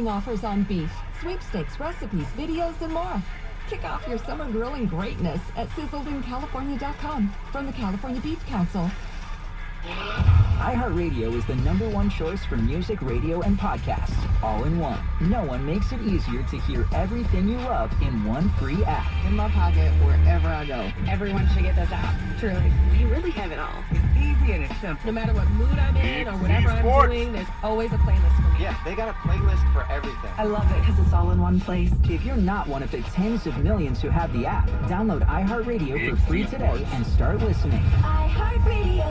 exciting offers on beef, sweepstakes, recipes, videos, and more. Kick off your summer grilling greatness at sizzledInCalifornia.com from the California Beef Council. iHeartRadio is the #1 choice for music, radio, and podcasts, all in one. No one makes it easier to hear everything you love in one free app. In my pocket, wherever I go. Everyone should get this app. Truly, we really have it all. It's easy and it's simple. No matter what mood I'm in or whatever I'm doing, there's always a playlist for me. Yeah, they got a playlist for everything. I love it because it's all in one place. If you're not one of the tens of millions who have the app, download iHeartRadio for free today and start listening. iHeartRadio.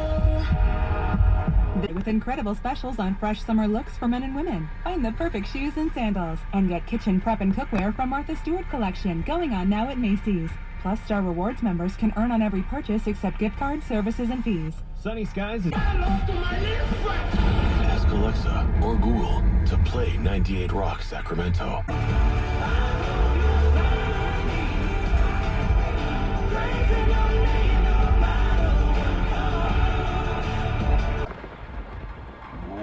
With incredible specials on fresh summer looks for men and women. Find the perfect shoes and sandals. And get kitchen prep and cookware from Martha Stewart Collection, going on now at Macy's. Plus, Star Rewards members can earn on every purchase except gift cards, services, and fees. Sunny Skies is... Ask Alexa or Google to play 98 Rock Sacramento.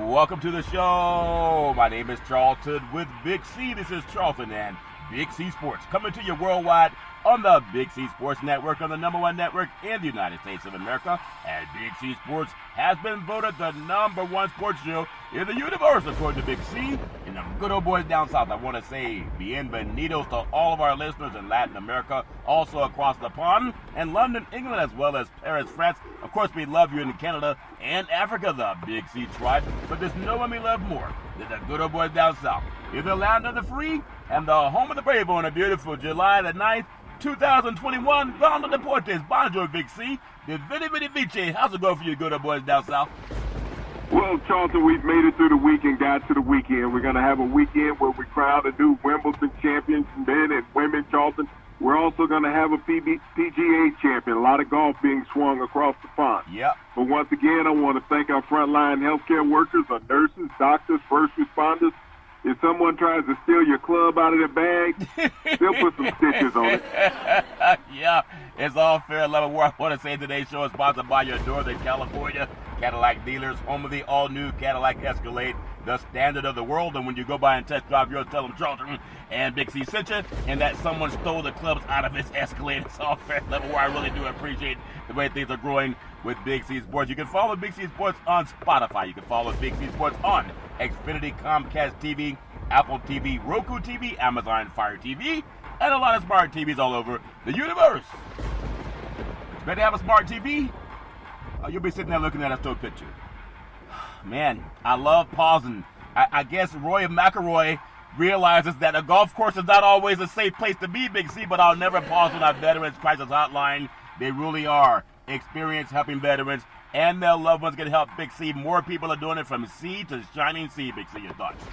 Welcome to the show. My name is Charlton with Big C. This is Charlton and Big C Sports coming to you worldwide on the Big C Sports Network, on the #1 network in the United States of America. And Big C Sports has been voted the #1 sports show in the universe, according to Big C. And the good old boys down south, I want to say bienvenidos to all of our listeners in Latin America, also across the pond, and London, England, as well as Paris, France. Of course, we love you in Canada and Africa, the Big C tribe. But there's no one we love more than the good old boys down south. In the land of the free and the home of the brave on a beautiful July the 9th, 2021, Rondo Deportes, Bonjour, Big C. The Vidi Vidi Vici. How's it going for you good old boys down south? Well, Charlton, we've made it through the week and got to the weekend. We're going to have a weekend where we crown a new Wimbledon champions, men and women, Charlton. We're also going to have a PGA champion. A lot of golf being swung across the pond. Yep. But once again, I want to thank our frontline healthcare workers, our nurses, doctors, first responders. If someone tries to steal your club out of their bag, they'll put some stitches on it. Yeah, it's all fair. Love it. I want to say today's show is sponsored by your Northern California Cadillac dealers, home of the all-new Cadillac Escalade, the standard of the world. And when you go by and test drive yours, tell them Charlton and Big C sent you, and that someone stole the clubs out of his Escalade. It's all fair. Level where I really do appreciate the way things are growing with Big C Sports. You can follow Big C Sports on Spotify. You can follow Big C Sports on Xfinity, Comcast TV, Apple TV, Roku TV, Amazon Fire TV, and a lot of smart TVs all over the universe. It's better to have a smart TV. You'll be sitting there looking at a still picture. Man, I love pausing. I guess Roy McIlroy realizes that a golf course is not always a safe place to be, Big C, but I'll never pause on our Veterans Crisis Hotline. They really are experienced helping veterans and their loved ones get help, Big C. More people are doing it from sea to shining sea, Big C. Your thoughts?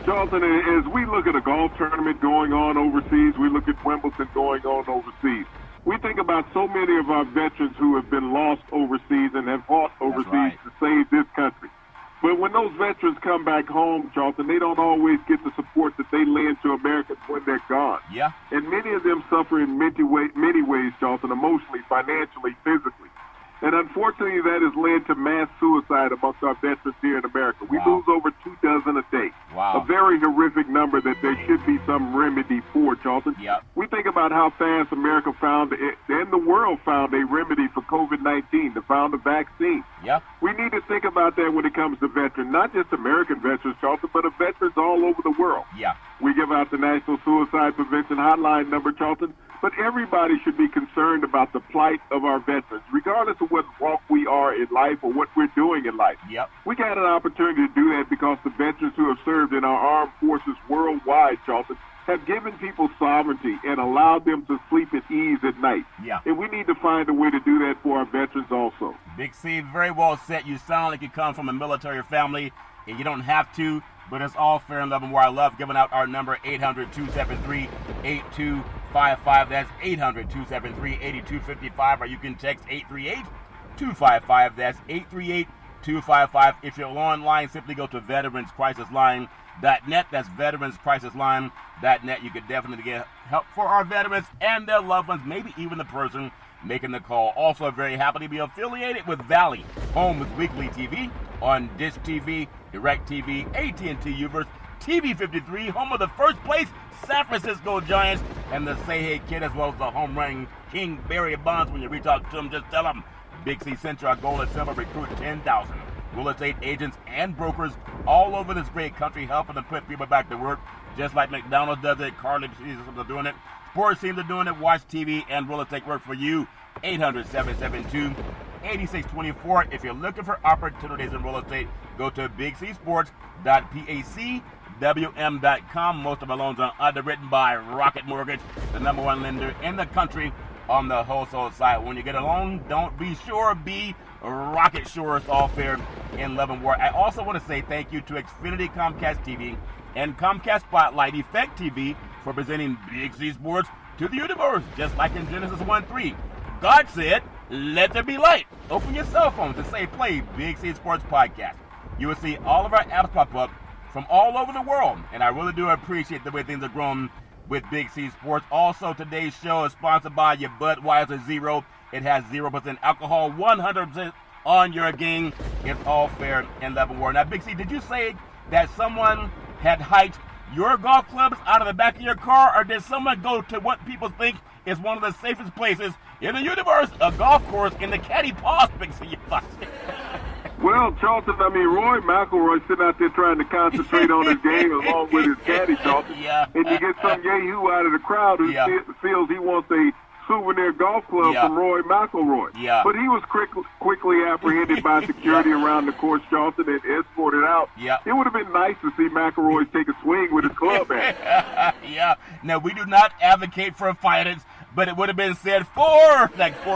Charlton, as we look at a golf tournament going on overseas, we look at Wimbledon going on overseas. We think about so many of our veterans who have been lost overseas and have fought overseas to save this country. But when those veterans come back home, Charlton, they don't always get the support that they lend to Americans when they're gone. Yeah. And many of them suffer in many ways, Charlton, emotionally, financially, physically. And unfortunately, that has led to mass suicide amongst our veterans here in America. We lose over 24 a day. Wow. A very horrific number that there should be some remedy for, Charlton. Yep. We think about how fast America found, and the world found, a remedy for COVID-19, to found a vaccine. Yep. We need to think about that when it comes to veterans, not just American veterans, Charlton, but of veterans all over the world. Yeah. We give out the National Suicide Prevention Hotline number, Charlton, but everybody should be concerned about the plight of our veterans, regardless of what walk we are in life or what we're doing in life. Yep. We got an opportunity to do that because the veterans who have served in our armed forces worldwide, Charlton, have given people sovereignty and allowed them to sleep at ease at night. Yeah. And we need to find a way to do that for our veterans also. Big C, very well said. You sound like you come from a military family, and you don't have to, but it's all fair and love and where I love giving out our number, 800-273-8255. That's 800-273-8255, or you can text 838-255. That's 838-255. If you're online, simply go to veteranscrisisline.net. That's veteranscrisisline.net. You could definitely get help for our veterans and their loved ones, maybe even the person making the call. Also very happy to be affiliated with Valley, home with weekly TV on Dish TV, DirecTV, AT&T Uverse, TV 53, home of the first place San Francisco Giants, and the Say Hey Kid, as well as the home run king Barry Bonds. When you reach out to him, just tell him Big C sent you. Our goal is to recruit 10,000 real estate agents and brokers all over this great country, helping to put people back to work, just like McDonald's does it, Carly is doing it, sports teams are doing it, watch TV and real estate work for you. 800-772-8624. If you're looking for opportunities in real estate, go to bigcsports.pacwm.com. Most of our loans are underwritten by Rocket Mortgage, the #1 lender in the country on the wholesale side. When you get a loan, don't be sure, be Rocket Sure. It's all fair in love and war. I also want to say thank you to Xfinity Comcast TV and Comcast Spotlight Effect TV for presenting Big C Sports to the universe, just like in Genesis 1:3. God said, let there be light. Open your cell phone to say play Big C Sports Podcast. You will see all of our apps pop up from all over the world, and I really do appreciate the way things are growing with Big C Sports. Also, today's show is sponsored by your Budweiser Zero. It has 0% alcohol, 100% on your game. It's all fair and level war. Now, Big C, did you say that someone had hiked your golf clubs out of the back of your car, or did someone go to what people think is one of the safest places in the universe, a golf course in the caddy paws, Big C? Well, Charlton, I mean, Roy McIlroy sitting out there trying to concentrate on his game along with his caddy, Charlton. Yeah. And you get some yahoo out of the crowd who feels he wants a souvenir golf club from Roy McIlroy. Yeah. But he was quickly apprehended by security around the course, Charlton, and escorted out. Yeah. It would have been nice to see McIlroy take a swing with his club at. Yeah. Now, we do not advocate for violence, but it would have been said four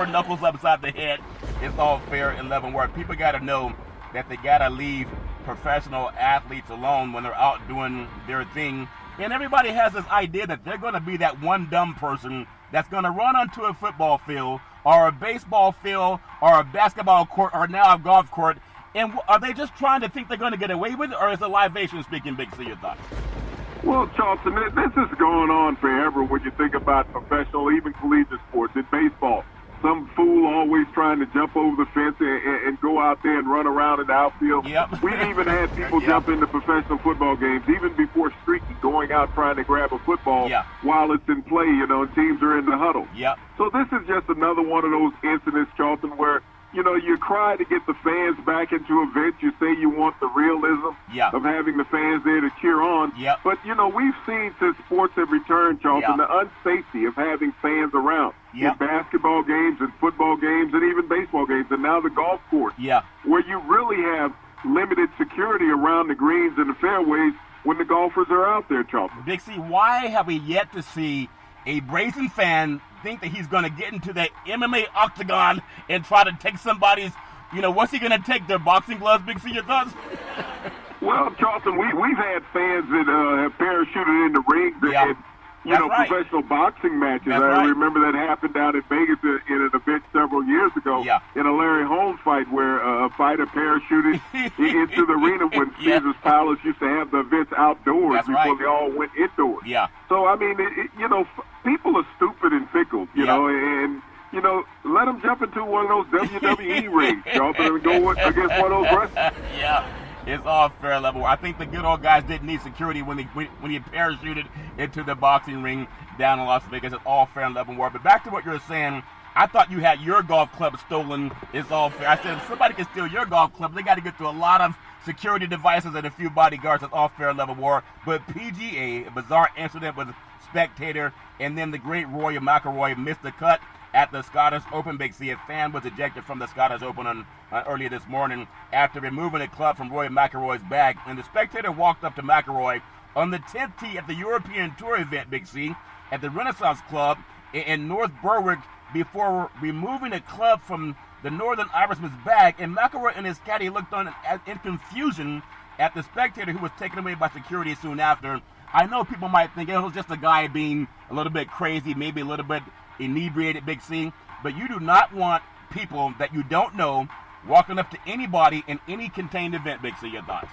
knuckles upside the head. It's all fair and level work. People got to know that they got to leave professional athletes alone when they're out doing their thing. And everybody has this idea that they're going to be that one dumb person that's going to run onto a football field or a baseball field or a basketball court or now a golf court. And are they just trying to think they're going to get away with it, or is the libation speaking? Big C, your thoughts? Well, Charlton, this is going on forever when you think about professional, even collegiate sports. In baseball, some fool always trying to jump over the fence and go out there and run around in the outfield. Yep. We've even had people jump into professional football games, even before streaking, going out trying to grab a football while it's in play, and teams are in the huddle. Yep. So this is just another one of those incidents, Charlton, where you try to get the fans back into events. You say you want the realism of having the fans there to cheer on. Yep. But, we've seen since sports have returned, Charlton, the unsafety of having fans around in basketball games and football games and even baseball games, and now the golf course, where you really have limited security around the greens and the fairways when the golfers are out there, Charlton. Big C, why have we yet to see a brazen fan think that he's going to get into that MMA octagon and try to take somebody's, what's he going to take, their boxing gloves, Big C, your thoughts? Well, Charlton, we've had fans that have parachuted in the rings and professional boxing matches. I remember that happened down in Vegas in an event several years ago in a Larry Holmes fight where a fighter parachuted into the arena when Caesar's Palace used to have the events outdoors before they all went indoors. Yeah. So, I mean, people are stupid and fickle, know, and let them jump into one of those WWE rings, Charlton, and go against one of those wrestlers. Yeah. It's all fair level. I think the good old guys didn't need security when he parachuted into the boxing ring down in Las Vegas. It's all fair and level war. But back to what you were saying, I thought you had your golf club stolen. It's all fair. I said if somebody can steal your golf club, they got to get through a lot of security devices and a few bodyguards. It's all fair and level war. But PGA, a bizarre incident with a spectator, and then the great Roy McIlroy missed the cut at the Scottish Open. Big C, a fan was ejected from the Scottish Open earlier this morning after removing a club from Roy McIlroy's bag. And the spectator walked up to McIlroy on the 10th tee at the European Tour event, Big C, at the Renaissance Club in North Berwick before removing a club from the Northern Irishman's bag. And McIlroy and his caddy looked on in confusion at the spectator, who was taken away by security soon after. I know people might think it was just a guy being a little bit crazy, maybe a little bit inebriated, Big C, but you do not want people that you don't know walking up to anybody in any contained event, Big C. Your thoughts?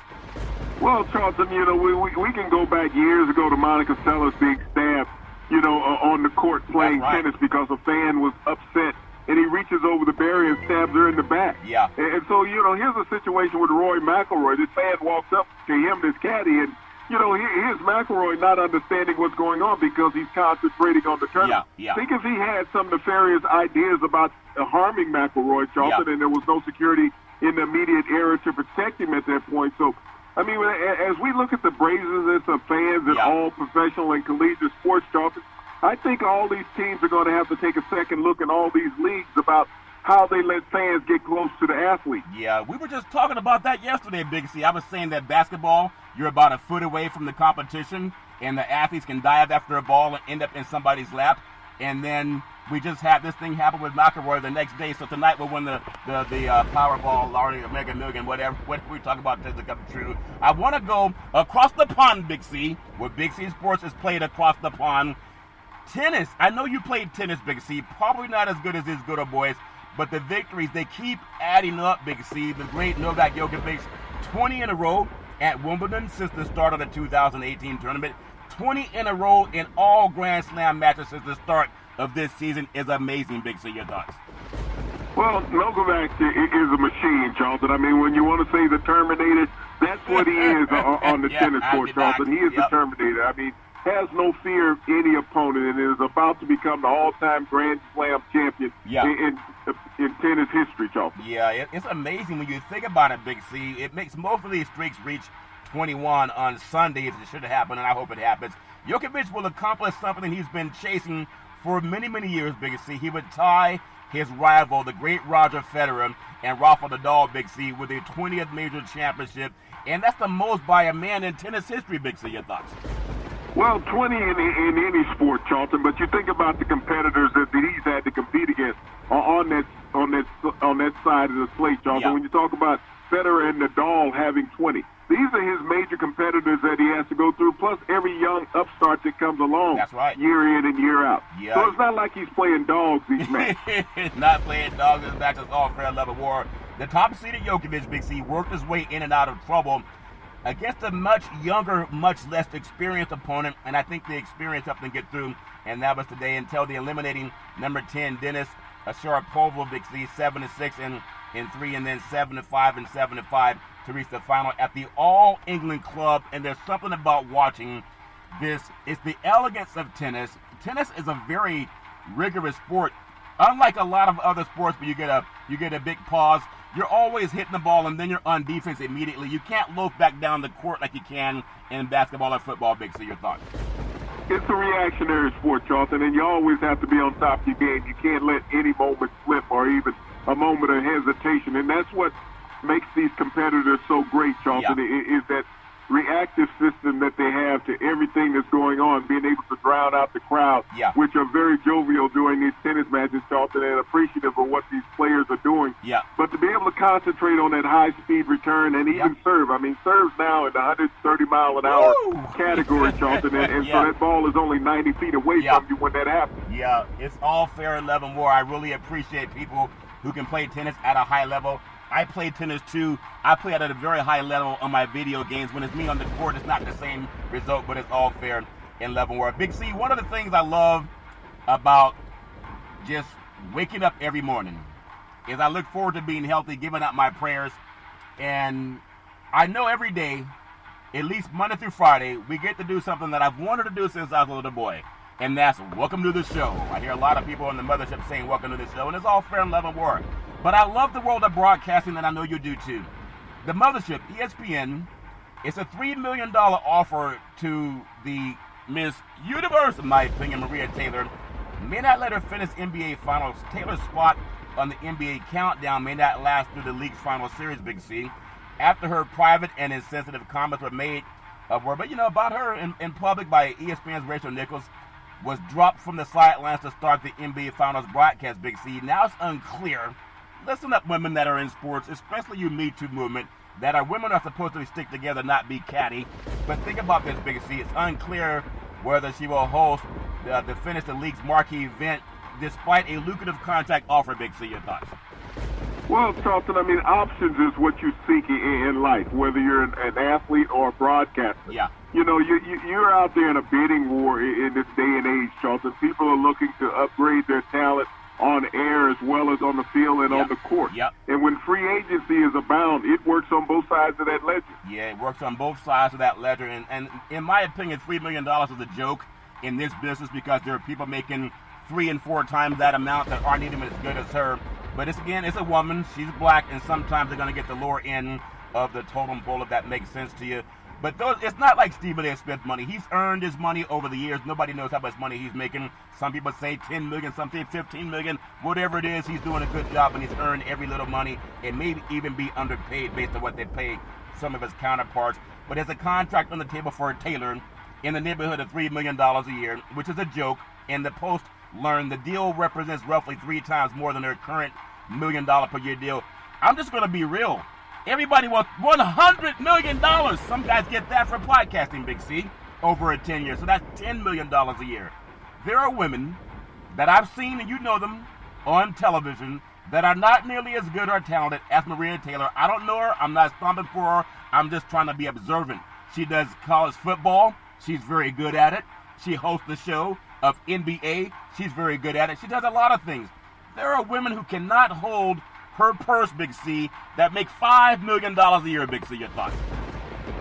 Well, Charlton, we can go back years ago to Monica Seles being stabbed, on the court playing tennis because a fan was upset and he reaches over the barrier and stabs her in the back. Yeah. And so, here's a situation with Roy McIlroy. This fan walks up to him, this caddy, and here's McElroy not understanding what's going on because he's concentrating on the tournament. Yeah. Think if he had some nefarious ideas about harming McElroy, Charlton, and there was no security in the immediate area to protect him at that point. So, I mean, as we look at the brazenness of fans in all professional and collegiate sports, Charlton, I think all these teams are going to have to take a second look in all these leagues about how they let fans get close to the athlete. Yeah, we were just talking about that yesterday, Big C. I was saying that basketball, you're about a foot away from the competition, and the athletes can dive after a ball and end up in somebody's lap. And then we just had this thing happen with McElroy the next day. So tonight we'll win the Powerball, Lottery, Mega Million, whatever we talk about doesn't come true. I want to go across the pond, Big C, where Big C Sports is played across the pond. Tennis. I know you played tennis, Big C. Probably not as good as these good old boys, but the victories, they keep adding up, Big C. The great Novak Djokovic, 20 in a row at Wimbledon since the start of the 2018 tournament. 20 in a row in all Grand Slam matches since the start of this season is amazing, Big C. Your thoughts? Well, Novak is a machine, Charlton. I mean, when you want to say the Terminator, that's what he is on the tennis court, Charlton. He is the Terminator. I mean, has no fear of any opponent and is about to become the all-time Grand Slam champion in tennis history, Charlton. Yeah, it's amazing when you think about it, Big C. It makes most of these streaks reach 21 on Sunday if it should happen, and I hope it happens. Djokovic will accomplish something he's been chasing for many, many years, Big C. He would tie his rival, the great Roger Federer, and Rafa Nadal, Big C, with their 20th major championship, and that's the most by a man in tennis history, Big C. Your thoughts? Well, 20 in any sport, Charlton, but you think about the competitors that he's had to compete against on that side of the slate, Charlton. Yeah. When you talk about Federer and Nadal having 20, these are his major competitors that he has to go through, plus every young upstart that comes along. That's right. Year in and year out. Yeah. So it's not like he's playing dogs these matches. Not playing dogs these matches, all fair level war. The top-seeded Djokovic, Big C, worked his way in and out of trouble against a much younger, much less experienced opponent, and I think the experience helped them get through, and that was today until the eliminating number 10, Denis Shapovalov, Big C, 7-6 in 3, and then 7-5 and 7-5 to reach the final at the All England Club. And there's something about watching this. It's the elegance of tennis. Tennis is a very rigorous sport. Unlike a lot of other sports where you get a big pause, you're always hitting the ball and then you're on defense immediately. You can't loaf back down the court like you can in basketball or football, Big C. Your thoughts? It's a reactionary sport, Charlton, and you always have to be on top of your game. You can't let any moment slip or even a moment of hesitation, and that's what makes these competitors so great, Charlton, is that reactive system that they have to everything that's going on, being able to drown out the crowd, which are very jovial during these tennis matches, Charlton, and appreciative of what these players are doing. Yeah. But to be able to concentrate on that high-speed return and even serve, I mean, serves now in the 130-mile-an-hour category, Charlton, and so that ball is only 90 feet away from you when that happens. Yeah, it's all fair and level war. I really appreciate people who can play tennis at a high level. I play tennis too. I play at a very high level on my video games. When it's me on the court, it's not the same result, but it's all fair and level war. Big C, one of the things I love about just waking up every morning is I look forward to being healthy, giving out my prayers, and I know every day, at least Monday through Friday, we get to do something that I've wanted to do since I was a little boy, and that's welcome to the show. I hear a lot of people on the mothership saying welcome to the show, and it's all fair and level war. But I love the world of broadcasting, and I know you do too. The mothership, ESPN, it's a $3 million offer to the Miss Universe, in my opinion, Maria Taylor. May not let her finish NBA Finals. Taylor's spot on the NBA countdown may not last through the league's final series, Big C. After her private and insensitive comments were made about her in public by ESPN's Rachel Nichols, was dropped from the sidelines to start the NBA Finals broadcast, Big C. Now it's unclear. Listen up, women that are in sports, especially you Me Too movement, that our women are supposed to stick together, not be catty. But think about this, Big C. It's unclear whether she will host to finish the league's marquee event despite a lucrative contract offer, Big C. Your thoughts? Well, Charlton, I mean, options is what you seek in life, whether you're an athlete or a broadcaster. Yeah. You know, you're out there in a bidding war in this day and age, Charlton. People are looking to upgrade their talent on air as well as on the field and Yep. on the court. Yep. And when free agency is abound, it works on both sides of that ledger. Yeah, it works on both sides of that ledger. And in my opinion, $3 million is a joke in this business because there are people making 3 and 4 times that amount that aren't even as good as her. But it's a woman. She's black, and sometimes they're going to get the lower end of the totem pole if that makes sense to you. But it's not like Stephen A. Smith money. He's earned his money over the years. Nobody knows how much money he's making. Some people say 10 million, some say 15 million. Whatever it is, he's doing a good job, and he's earned every little money. It may even be underpaid based on what they pay some of his counterparts. But there's a contract on the table for Taylor in the neighborhood of $3 million a year, which is a joke. And the Post learned the deal represents roughly 3 times more than their current $1 million per year deal. I'm just going to be real. Everybody wants $100 million. Some guys get that for podcasting, Big C, over a 10 years. So that's $10 million a year. There are women that I've seen, and you know them, on television that are not nearly as good or talented as Maria Taylor. I don't know her. I'm not stomping for her. I'm just trying to be observant. She does college football. She's very good at it. She hosts the show of NBA. She's very good at it. She does a lot of things. There are women who cannot hold her purse, Big C, that make $5 million a year, Big C. Your thoughts?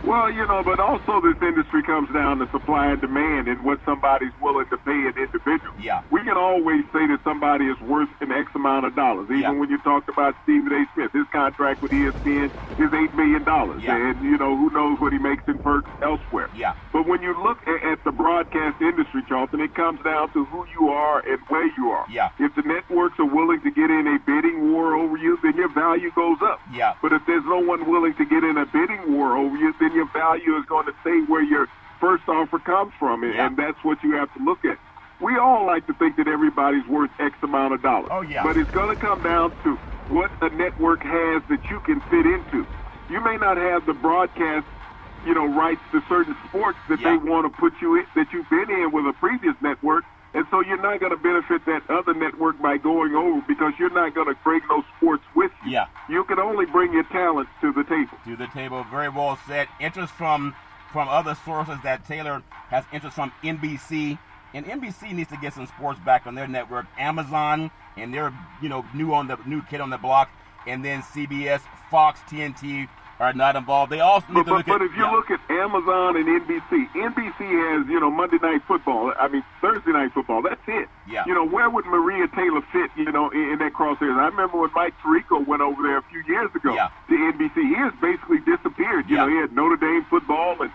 Well, but also this industry comes down to supply and demand and what somebody's willing to pay an individual. Yeah. We can always say that somebody is worth an X amount of dollars. Even when you talked about Stephen A. Smith, his contract with ESPN is $8 million. Yeah. And, who knows what he makes in perks elsewhere. Yeah. But when you look at the broadcast industry, Charlton, it comes down to who you are and where you are. Yeah. If the networks are willing to get in a bidding war over you, then your value goes up. Yeah. But if there's no one willing to get in a bidding war over you, then your value is going to stay where your first offer comes from, and that's what you have to look at. We all like to think that everybody's worth X amount of dollars. Oh, yeah. But it's going to come down to what a network has that you can fit into. You may not have the broadcast, rights to certain sports that they want to put you in, that you've been in with a previous network, and so you're not going to benefit that other network by going over because you're not going to bring those sports with you. Yeah. You can only bring your talents to the table. To the table, very well said. Interest from other sources that Taylor has interest from NBC, and NBC needs to get some sports back on their network. Amazon, and they're new kid on the block, and then CBS, Fox, TNT are not involved. They also need to look but if you look at Amazon and NBC has, Monday Night Football. Thursday Night Football. That's it. Yeah. Where would Maria Taylor fit, in that crosshairs? I remember when Mike Tirico went over there a few years ago to NBC. He has basically disappeared. He had Notre Dame football and,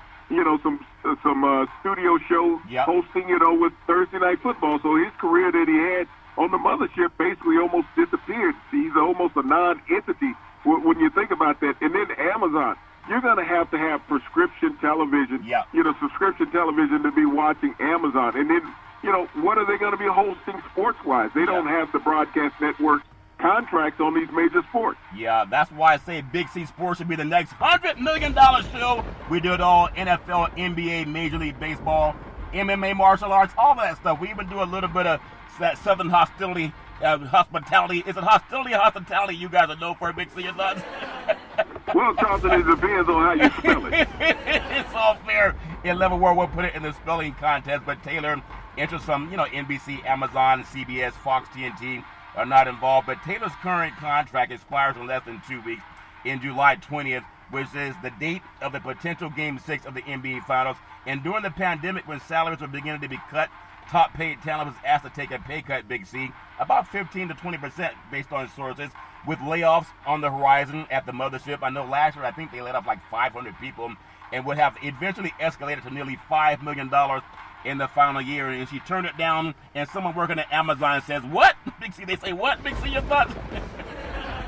some studio shows hosting, with Thursday Night Football. So his career that he had on the mothership basically almost disappeared. He's almost a non-entity when you think about that. And then Amazon, you're going to have prescription television, subscription television to be watching Amazon. And then, what are they going to be hosting sports-wise? They don't have the broadcast network contracts on these major sports. Yeah, that's why I say Big C Sports should be the next $100 million show. We do it all: NFL, NBA, Major League Baseball, MMA, martial arts, all that stuff. We even do a little bit of that Southern hospitality. Is it hospitality you guys are known for, Big C? Well, Charlton, it depends on how you spell it. It's all fair. In Level War, we'll put it in the spelling contest. But Taylor, interest from NBC, Amazon, CBS, Fox, TNT are not involved. But Taylor's current contract expires in less than 2 weeks, in July 20th, which is the date of the potential Game 6 of the NBA Finals. And during the pandemic, when salaries were beginning to be cut, top paid talent was asked to take a pay cut, Big C, about 15 to 20% based on sources, with layoffs on the horizon at the mothership. I know last year I think they laid off like 500 people and would have eventually escalated to nearly $5 million in the final year. And she turned it down, and someone working at Amazon says, "What?" Big C, they say, "What?" Big C, your thoughts?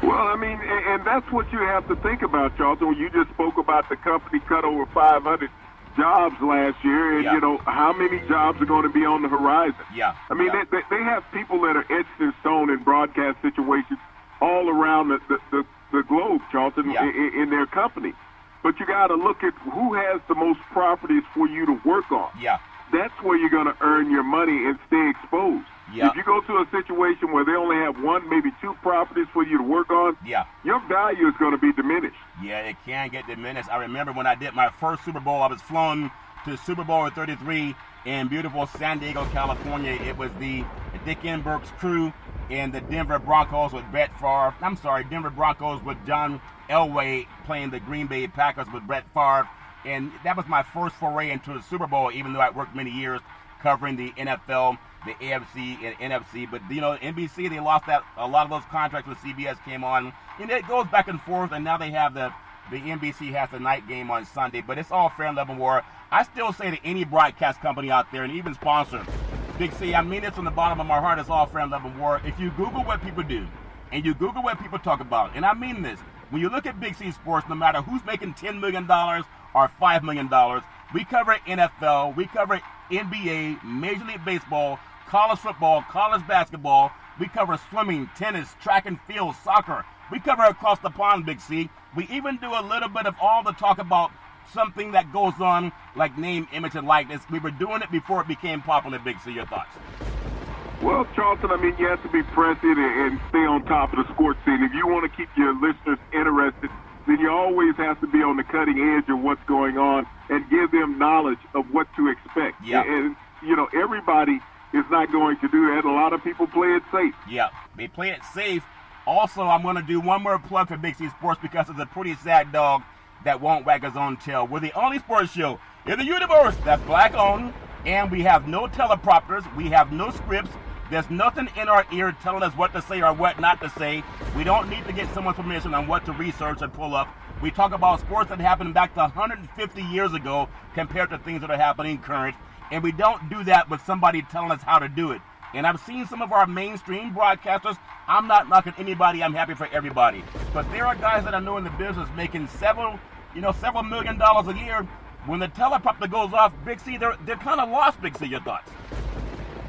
Well, and that's what you have to think about, Charlton. When you just spoke about the company cut over 500 jobs last year, and how many jobs are going to be on the horizon. They have people that are etched in stone in broadcast situations all around the globe, Charlton, in their company. But you got to look at who has the most properties for you to work on. That's where you're going to earn your money and stay exposed. If you go to a situation where they only have 1, maybe 2 properties for you to work on, your value is going to be diminished. Yeah, it can get diminished. I remember when I did my first Super Bowl, I was flown to Super Bowl 33 in beautiful San Diego, California. It was the Dick Enberg's crew and the Denver Broncos with Denver Broncos with John Elway playing the Green Bay Packers with Brett Favre. And that was my first foray into the Super Bowl, even though I worked many years covering the NFL, the AFC, and NFC. But, NBC, they lost a lot of those contracts when CBS came on. And it goes back and forth, and now they have the NBC has the night game on Sunday. But it's all fair and level war. I still say to any broadcast company out there, and even sponsor, Big C, I mean this from the bottom of my heart, it's all fair and level war. If you Google what people do, and you Google what people talk about, and I mean this, when you look at Big C Sports, no matter who's making $10 million or $5 million, we cover NFL, we cover NBA, Major League Baseball, college football, college basketball, we cover swimming, tennis, track and field, soccer. We cover across the pond, Big C. We even do a little bit of all the talk about something that goes on like name, image, and likeness. We were doing it before it became popular, Big C. Your thoughts? Well, Charlton, I mean, you have to be present and stay on top of the sports scene. If you want to keep your listeners interested, then you always have to be on the cutting edge of what's going on and give them knowledge of what to expect. Yeah. And, everybody is not going to do that. A lot of people play it safe. Yeah, they play it safe. Also, I'm going to do one more plug for Big C Sports because it's a pretty sad dog that won't wag his own tail. We're the only sports show in the universe that's black-owned, and we have no teleprompters. We have no scripts. There's nothing in our ear telling us what to say or what not to say. We don't need to get someone's permission on what to research and pull up. We talk about sports that happened back to 150 years ago compared to things that are happening current, and we don't do that with somebody telling us how to do it. And I've seen some of our mainstream broadcasters. I'm not knocking anybody. I'm happy for everybody. But there are guys that I know in the business making several $1 million a year. When the teleprompter goes off, Big C, they're kind of lost, Big C. Your thoughts?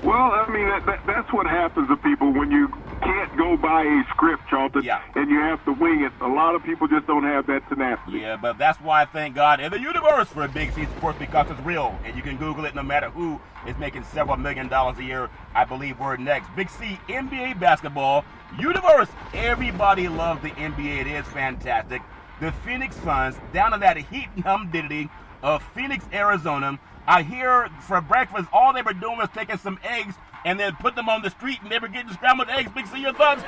Well, I mean, that's what happens to people when you can't go by a script, Charlton, Yeah. and you have to wing it. A lot of people just don't have that tenacity. Yeah, but that's why I thank God in the universe for Big C Sports, because it's real. And you can Google it no matter who is making several $1 million a year. I believe we're next. Big C, NBA basketball, universe. Everybody loves the NBA. It is fantastic. The Phoenix Suns, down in that heat and humidity of Phoenix, Arizona. I hear for breakfast, all they were doing was taking some eggs and then put them on the street, and they were getting scrambled eggs. Big C, your thoughts?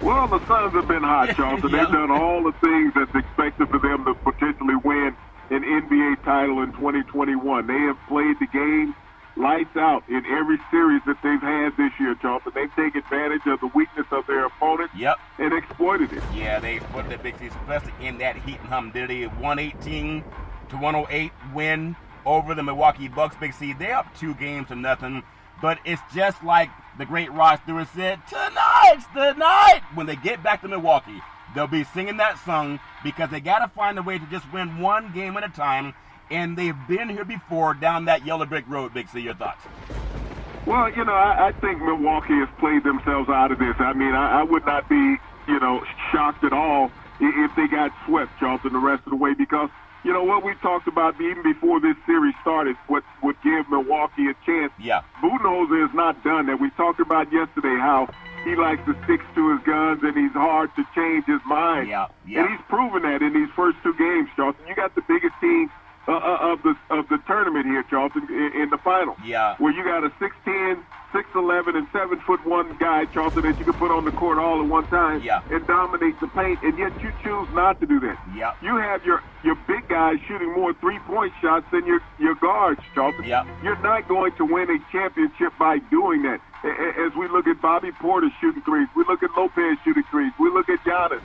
Well, the Suns have been hot, Charlton. Yeah. They've done all the things that's expected for them to potentially win an NBA title in 2021. They have played the game lights out in every series that they've had this year, Charlton. They've taken advantage of the weakness of their opponent and exploited it. Yeah, they put the Big C, especially in that heat and humidity. 118-108 win over the Milwaukee Bucks. Big C, they're up 2-0. But it's just like the great Rod Stewart said, tonight, when they get back to Milwaukee, they'll be singing that song because they got to find a way to just win one game at a time. And they've been here before down that yellow brick road. Big C, your thoughts? Well, I think Milwaukee has played themselves out of this. I mean, I would not be, shocked at all if they got swept, Charlton, the rest of the way, because what we talked about even before this series started, what would give Milwaukee a chance. Yeah. Budenholzer has not done that. We talked about yesterday how he likes to stick to his guns and he's hard to change his mind. Yeah. And he's proven that in these first 2 games, Charlton. You got the biggest team of the tournament here, Charlton, in the final. Yeah. Where you got a 6'10", 6'11", and 7'1" guy, Charlton, that you can put on the court all at one time and dominate the paint, and yet you choose not to do that. Yeah. You have your big guys shooting more 3-point shots than your guards, Charlton. Yeah. You're not going to win a championship by doing that. As we look at Bobby Porter shooting threes, we look at Lopez shooting threes, we look at Giannis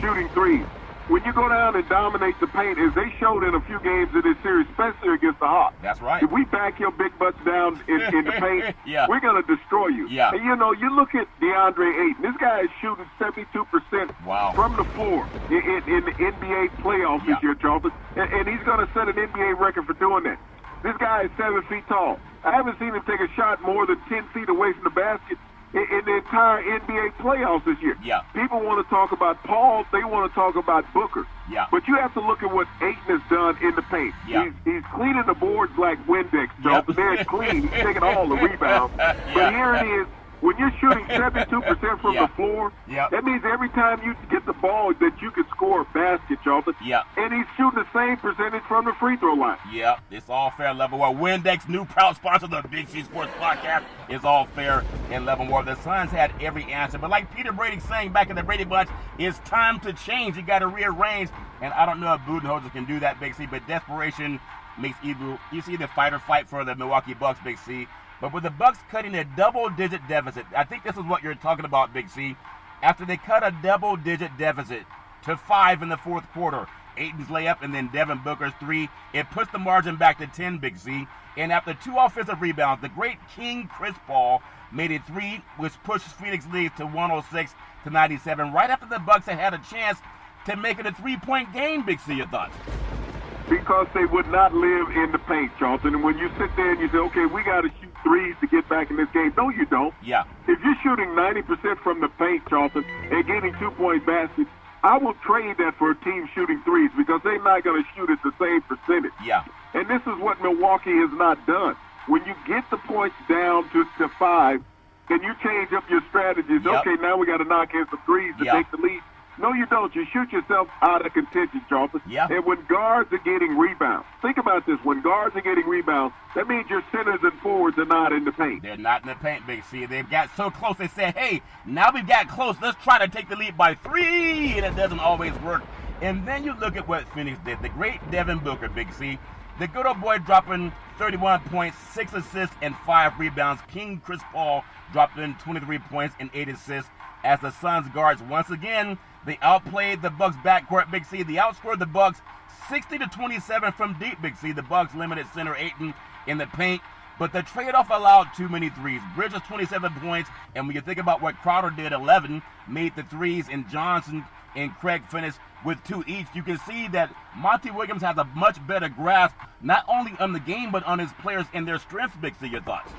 shooting threes. When you go down and dominate the paint, as they showed in a few games of this series, especially against the Hawks. That's right. If we back your big butts down in the paint, we're going to destroy you. Yeah. And, you look at DeAndre Ayton. This guy is shooting 72% from the floor in the NBA playoffs this year, Charlton. And he's going to set an NBA record for doing that. This guy is 7 feet tall. I haven't seen him take a shot more than 10 feet away from the basket in the entire NBA playoffs this year. Yeah. People want to talk about Paul. They want to talk about Booker. Yeah. But you have to look at what Ayton has done in the paint. Yeah. He's cleaning the boards like Windex, Charlton. They're clean. He's taking all the rebounds. But here it is. When you're shooting 72% from the floor, that means every time you get the ball that you can score a basket, Charlton. Yeah. And he's shooting the same percentage from the free throw line. Yeah, it's all fair level. Well, Windex, new proud sponsor of the Big C Sports Podcast, is all fair. and Leavenworth. The Suns had every answer. But like Peter Brady saying back in the Brady Bunch, it's time to change. You got to rearrange. And I don't know if Budenholzer can do that, Big C, but desperation makes you see the fight or fight for the Milwaukee Bucks, Big C. But with the Bucks cutting a double-digit deficit, I think this is what you're talking about, Big C. After they cut a double-digit deficit to 5 in the fourth quarter, Ayton's layup and then Devin Booker's 3, it puts the margin back to 10, Big C. And after 2 offensive rebounds, the great King Chris Paul made a 3, which pushes Phoenix lead to 106-97. Right after the Bucks had a chance to make it a 3-point game, Big C, your thoughts? Because they would not live in the paint, Charlton. And when you sit there and you say, okay, we got to shoot threes to get back in this game. No, you don't. Yeah. If you're shooting 90% from the paint, Charlton, and getting 2-point baskets, I will trade that for a team shooting threes because they're not going to shoot at the same percentage. Yeah. And this is what Milwaukee has not done. When you get the points down to 5 and you change up your strategies, okay, now we got to knock in some threes to take the lead. No, you don't. You shoot yourself out of contention, Charlton. Yeah. And when guards are getting rebounds, think about this. When guards are getting rebounds, that means your centers and forwards are not in the paint. They're not in the paint, Big C. They've got so close, they said, hey, now we've got close. Let's try to take the lead by 3. And it doesn't always work. And then you look at what Phoenix did. The great Devin Booker, Big C. The good old boy dropping 31 points, 6 assists, and 5 rebounds. King Chris Paul dropped in 23 points and 8 assists. As the Suns guards, once again, they outplayed the Bucks backcourt, Big C. They outscored the Bucks 60-27 from deep, Big C. The Bucks limited center Ayton in the paint, but the trade-off allowed too many threes. Bridges 27 points, and when you think about what Crowder did, 11, made the threes, and Johnson and Craig finished with 2 each. You can see that Monty Williams has a much better grasp, not only on the game, but on his players and their strengths, Big C. Your thoughts?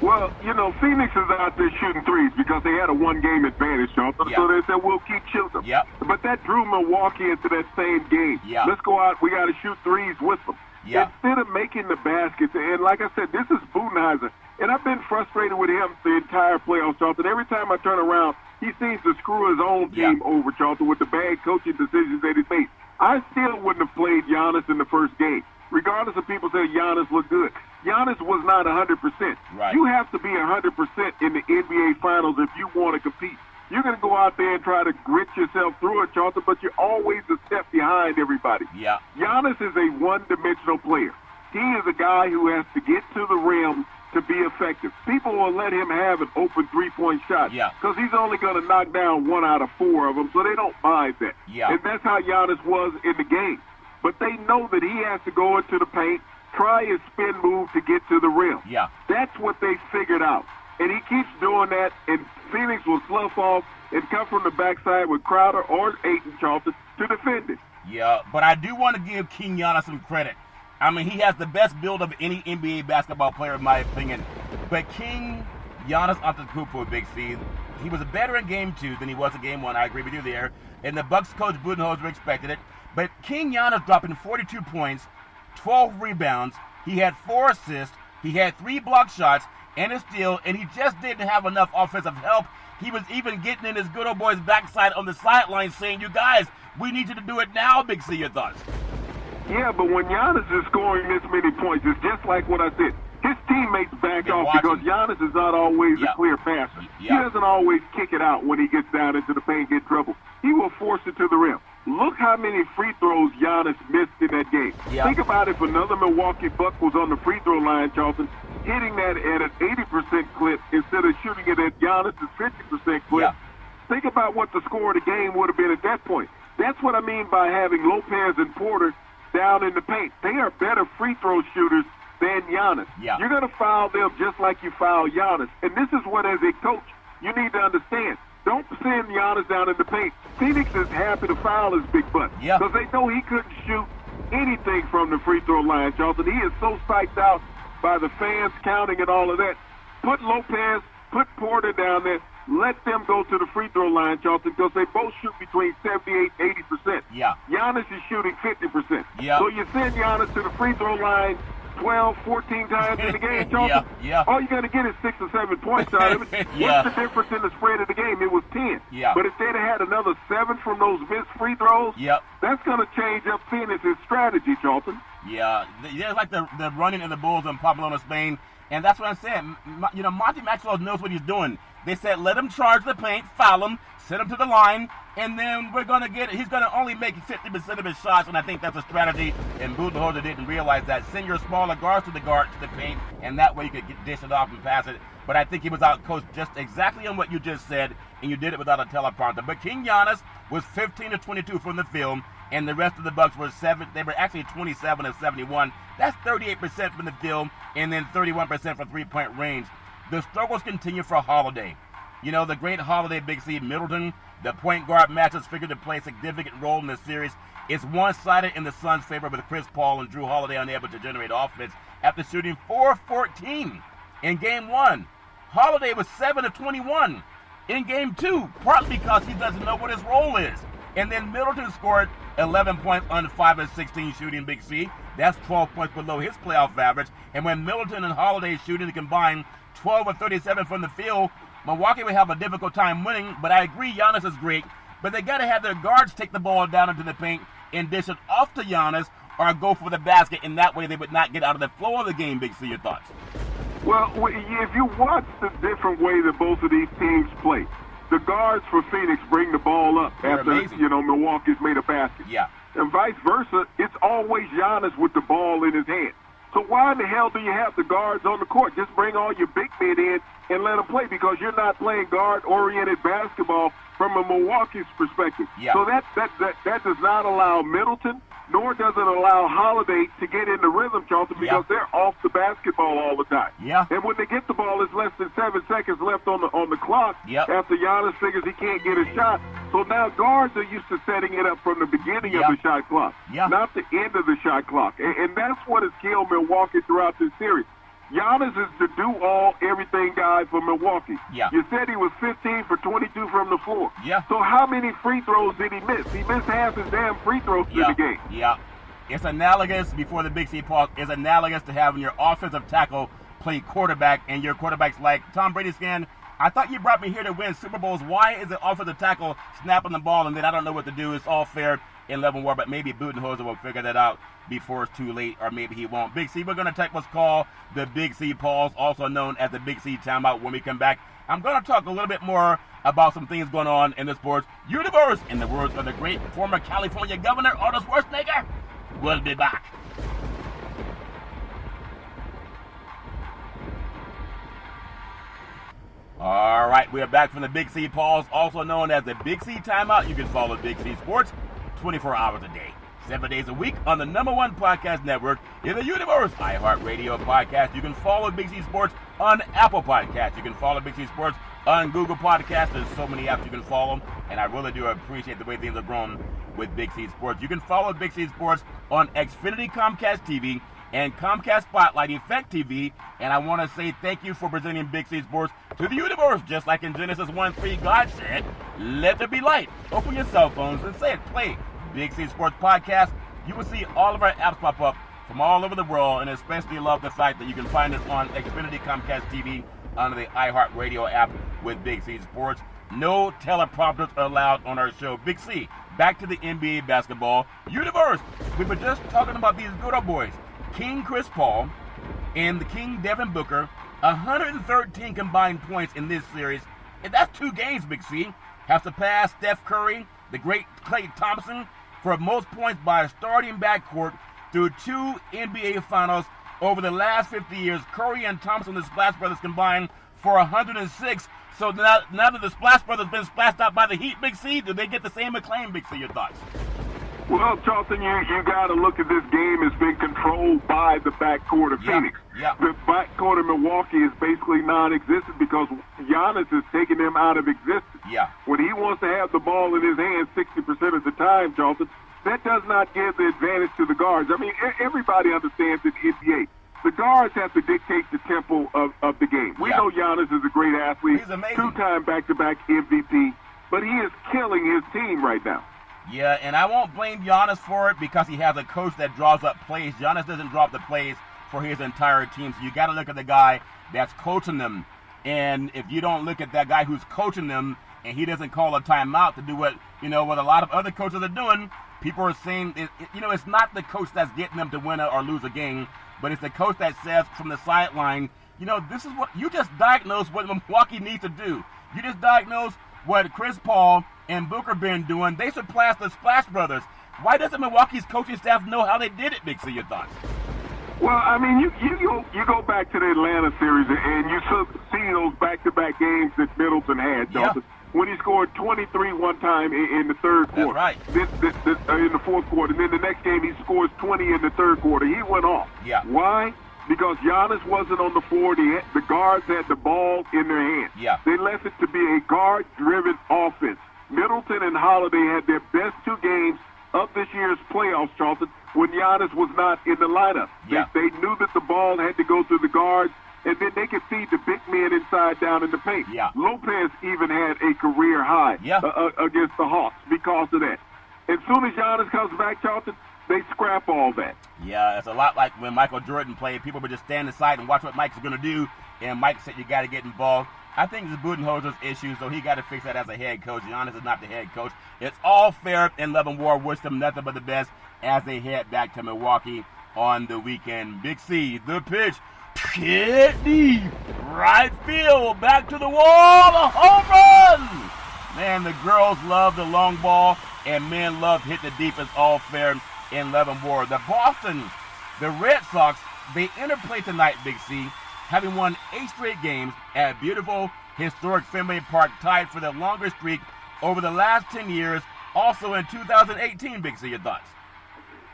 Well, you know, Phoenix is out there shooting threes because they had a 1-game advantage, Charlton. So they said, we'll keep shooting them. Yep. But that drew Milwaukee into that same game. Yeah. Let's go out. We got to shoot threes with them. Yeah. Instead of making the baskets, and like I said, this is Budenholzer. And I've been frustrated with him the entire playoffs, Charlton. Every time I turn around, he seems to screw his own team over, Charlton, with the bad coaching decisions that he made. I still wouldn't have played Giannis in the first game, regardless of people saying Giannis looked good. Giannis was not 100%. Right. You have to be 100% in the NBA Finals if you want to compete. You're going to go out there and try to grit yourself through it, Charlton, but you're always a step behind everybody. Yeah. Giannis is a one-dimensional player. He is a guy who has to get to the rim to be effective. People will let him have an open three-point shot because he's only going to knock down 1 out of 4 of them, so they don't mind that. Yeah. And that's how Giannis was in the game. But they know that he has to go into the paint, try his spin move to get to the rim. Yeah. That's what they figured out. And he keeps doing that, and Phoenix will slough off and come from the backside with Crowder or Ayton, Charlton, to defend it. Yeah, but I do want to give King Giannis some credit. I mean, he has the best build of any NBA basketball player, in my opinion. But King Giannis Antetokounmpo, Big C, he was better in Game 2 than he was in Game 1. I agree with you there. And the Bucks coach Budenholzer expected it. But King Giannis dropping 42 points, 12 rebounds. He had 4 assists. He had 3 block shots and a steal, and he just didn't have enough offensive help. He was even getting in his good old boy's backside on the sideline saying, you guys, we need you to do it now, Big C. Your thoughts? Yeah, but when Giannis is scoring this many points, it's just like what I said. His teammates back off because Giannis is not always a clear passer. He doesn't always kick it out when he gets down into the paint, get trouble. He will force it to the rim. Look how many free throws Giannis missed in that game. Think about if another Milwaukee Buck was on the free throw line, Charlton, hitting that at an 80% clip instead of shooting it at Giannis' 50% clip. Think about what the score of the game would have been at that point. That's what I mean by having Lopez and Porter down in the paint. They are better free throw shooters than Giannis. You're going to foul them just like you foul Giannis. And this is what, as a coach, you need to understand. Don't send Giannis down in the paint. Phoenix is happy to foul his big butt because they know he couldn't shoot anything from the free throw line, Charlton. He is so psyched out by the fans counting and all of that. Put Lopez, put Porter down there. Let them go to the free throw line, Charlton, because they both shoot between 78 and 80%. Giannis is shooting 50%. So you send Giannis to the free throw line 12, 14 times in the game, Charlton. All you're going to get is 6 or 7 points out of it. What's the difference in the spread of the game? It was 10. But if they'd have had another 7 from those missed free throws, that's going to change up Phoenix's strategy, Charlton. Yeah, it's like the running of the Bulls in Pamplona, Spain. And that's what I'm saying. Monty Maxwell knows what he's doing. They said, let him charge the paint, foul him, send him to the line, and then he's going to only make 50% of his shots, and I think that's a strategy, and Budenholzer didn't realize that. Send your smaller guards to the paint, and that way you could dish it off and pass it. But I think he was out-coached just exactly on what you just said, and you did it without a teleprompter. But King Giannis was 15 of 22 from the field, and the rest of the Bucks were they were actually 27 of 71. That's 38% from the field, and then 31% from three-point range. The struggles continue for Holiday. The great Holiday, Big C, Middleton, the point guard matches figured to play a significant role in the series. It's one-sided in the Suns' favor with Chris Paul and Drew Holiday unable to generate offense after shooting 4-14 in Game 1. Holiday was 7 of 21 in Game 2, partly because he doesn't know what his role is. And then Middleton scored 11 points on 5 of 16 shooting, Big C. That's 12 points below his playoff average. And when Middleton and Holiday shooting combined 12 of 37 from the field, Milwaukee will have a difficult time winning. But I agree, Giannis is great. But they got to have their guards take the ball down into the paint and dish it off to Giannis or go for the basket. And that way they would not get out of the flow of the game, Big C. Your thoughts? Well, if you watch the different way that both of these teams play, the guards for Phoenix bring the ball up after, Milwaukee's made a basket. Yeah. And vice versa, it's always Giannis with the ball in his hand. So why in the hell do you have the guards on the court? Just bring all your big men in and let them play, because you're not playing guard-oriented basketball from a Milwaukee's perspective. Yeah. So that does not allow Middleton, nor does it allow Holiday to get in the rhythm, Charlton, because they're off the basketball all the time. Yeah. And when they get the ball, it's less than 7 seconds left on the clock after Giannis figures he can't get a shot. So now guards are used to setting it up from the beginning of the shot clock, not the end of the shot clock. And that's what has killed Milwaukee throughout this series. Giannis is the do-all, everything guy for Milwaukee. Yeah. You said he was 15 for 22 from the floor. Yeah. So how many free throws did he miss? He missed half his damn free throws in the game. Yeah. It's analogous, before the Big C pause, it's analogous to having your offensive tackle play quarterback, and your quarterback's like, Tom Brady scan, I thought you brought me here to win Super Bowls. Why is the offensive tackle snapping the ball, and then I don't know what to do? It's all fair in level war, but maybe Budenholzer will figure that out before it's too late, or maybe he won't. Big C, we're going to take what's called the Big C pause, also known as the Big C timeout. When we come back, I'm going to talk a little bit more about some things going on in the sports universe, in the words of the great former California governor, Arnold Schwarzenegger. We'll be back. All right, we are back from the Big C pause, also known as the Big C timeout. You can follow Big C Sports 24 hours a day, 7 days a week on the #1 podcast network in the universe, iHeartRadio podcast. You can follow Big C Sports on Apple Podcasts. You can follow Big C Sports on Google Podcasts. There's so many apps you can follow, and I really do appreciate the way things have grown with Big C Sports. You can follow Big C Sports on Xfinity Comcast TV and Comcast Spotlight Effect TV. And I want to say thank you for presenting Big C Sports to the universe. Just like in Genesis 1:3, God said, let there be light. Open your cell phones and say it. Play Big C Sports Podcast. You will see all of our apps pop up from all over the world, and especially love the fact that you can find us on Xfinity Comcast TV under the iHeartRadio app with Big C Sports. No teleprompters are allowed on our show. Big C, back to the NBA basketball universe. We were just talking about these good old boys, King Chris Paul and the King Devin Booker. 113 combined points in this series. And that's 2 games, Big C. Have surpassed Steph Curry, the great Klay Thompson, for most points by a starting backcourt through 2 NBA finals over the last 50 years. Curry and Thompson, the Splash Brothers, combined for 106. So now that the Splash Brothers been splashed out by the Heat, Big C, do they get the same acclaim, Big C? Your thoughts? Well, Charlton, you got to look at this game as being controlled by the backcourt of Phoenix. Yeah. The backcourt of Milwaukee is basically non-existent because Giannis is taking them out of existence. Yeah. When he wants to have the ball in his hands 60% of the time, Charlton, that does not give the advantage to the guards. I mean, everybody understands in the NBA. The guards have to dictate the tempo of the game. We know Giannis is a great athlete. He's amazing. 2-time back-to-back MVP, but he is killing his team right now. Yeah, and I won't blame Giannis for it because he has a coach that draws up plays. Giannis doesn't draw up the plays for his entire team, so you got to look at the guy that's coaching them. And if you don't look at that guy who's coaching them and he doesn't call a timeout to do what a lot of other coaches are doing, People are saying, it's not the coach that's getting them to win or lose a game, but it's the coach that says from the sideline, this is what you just diagnosed what Milwaukee needs to do. You just diagnosed what Chris Paul and Booker been doing. They surpassed the Splash Brothers. Why doesn't Milwaukee's coaching staff know how they did it, Big C? Your thoughts? Well, I mean, you go back to the Atlanta series and you see those back-to-back games that Middleton had, Jonathan. Yeah. When he scored 23 one time in the third quarter. That's right. In the fourth quarter. And then the next game he scores 20 in the third quarter. He went off. Yeah. Why? Because Giannis wasn't on the floor. The guards had the ball in their hands. Yeah. They left it to be a guard-driven offense. Middleton and Holiday had their best 2 games of this year's playoffs, Charlton, when Giannis was not in the lineup. Yeah. They knew that the ball had to go through the guards, and then they could feed the big men inside down in the paint. Yeah. Lopez even had a career high against the Hawks because of that. As soon as Giannis comes back, Charlton, they scrap all that. Yeah, it's a lot like when Michael Jordan played. People would just stand aside and watch what Mike's going to do, and Mike said you got to get involved. I think it's Budenholzer's issue, so he got to fix that as a head coach. Giannis is not the head coach. It's all fair, and Love and War wish them nothing but the best as they head back to Milwaukee on the weekend. Big C, the pitch, hit deep, right field, back to the wall, a home run! Man, the girls love the long ball, and men love hit the deep. It's all fair in Love and War. The Red Sox, they interplay tonight, Big C, having won 8 straight games at beautiful, historic Fenway Park, tied for the longest streak over the last 10 years, also in 2018, Big C. Your thoughts?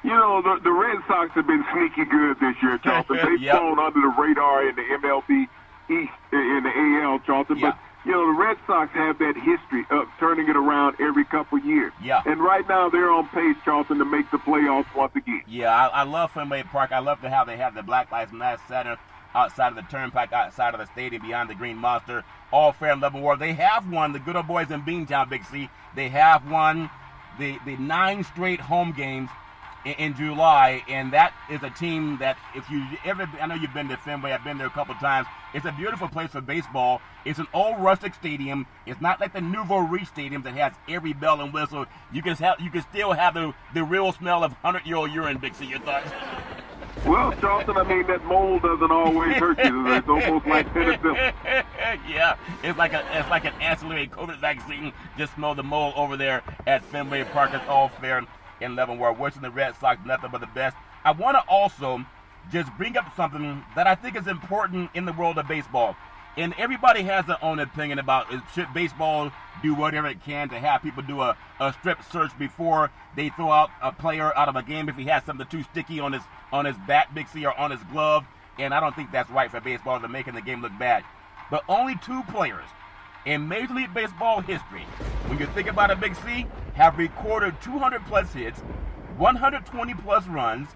The Red Sox have been sneaky good this year, Charlton. They've flown under the radar in the MLB East, in the AL, Charlton. Yeah. But, the Red Sox have that history of turning it around every couple of years. Yeah. And right now they're on pace, Charlton, to make the playoffs once again. Yeah, I love Fenway Park. I love how they have the Black Lives Matter Center outside of the Turnpike, outside of the stadium, beyond the Green Monster. All fair and Love and War. They have won, the good old boys in Beantown, Big C. They have won the 9 straight home games in July, and that is a team that if you ever, I know you've been to Fenway, I've been there a couple times. It's a beautiful place for baseball. It's an old rustic stadium. It's not like the Nouveau Riche Stadium that has every bell and whistle. You can still have the real smell of 100-year-old urine, Big C. Your thoughts? Well, Charlton, I mean, that mold doesn't always hurt you. It's almost like penicillin. Yeah, it's like an ancillary COVID vaccine. Just smell the mold over there at Fenway Park. It's all fair in Love and War. Wishing the Red Sox nothing but the best. I want to also just bring up something that I think is important in the world of baseball. And everybody has their own opinion about should baseball do whatever it can to have people do a strip search before they throw out a player out of a game if he has something too sticky on his bat, Big C, or on his glove. And I don't think that's right for baseball to making the game look bad. But only 2 players in Major League Baseball history, when you think about it, Big C, have recorded 200-plus hits, 120-plus runs,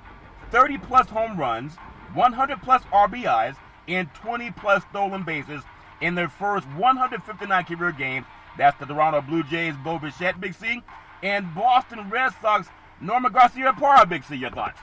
30-plus home runs, 100-plus RBIs, and 20-plus stolen bases in their first 159 career games. That's the Toronto Blue Jays' Bo Bichette, Big C, and Boston Red Sox' Norman Garcia-Parra, Big C. Your thoughts?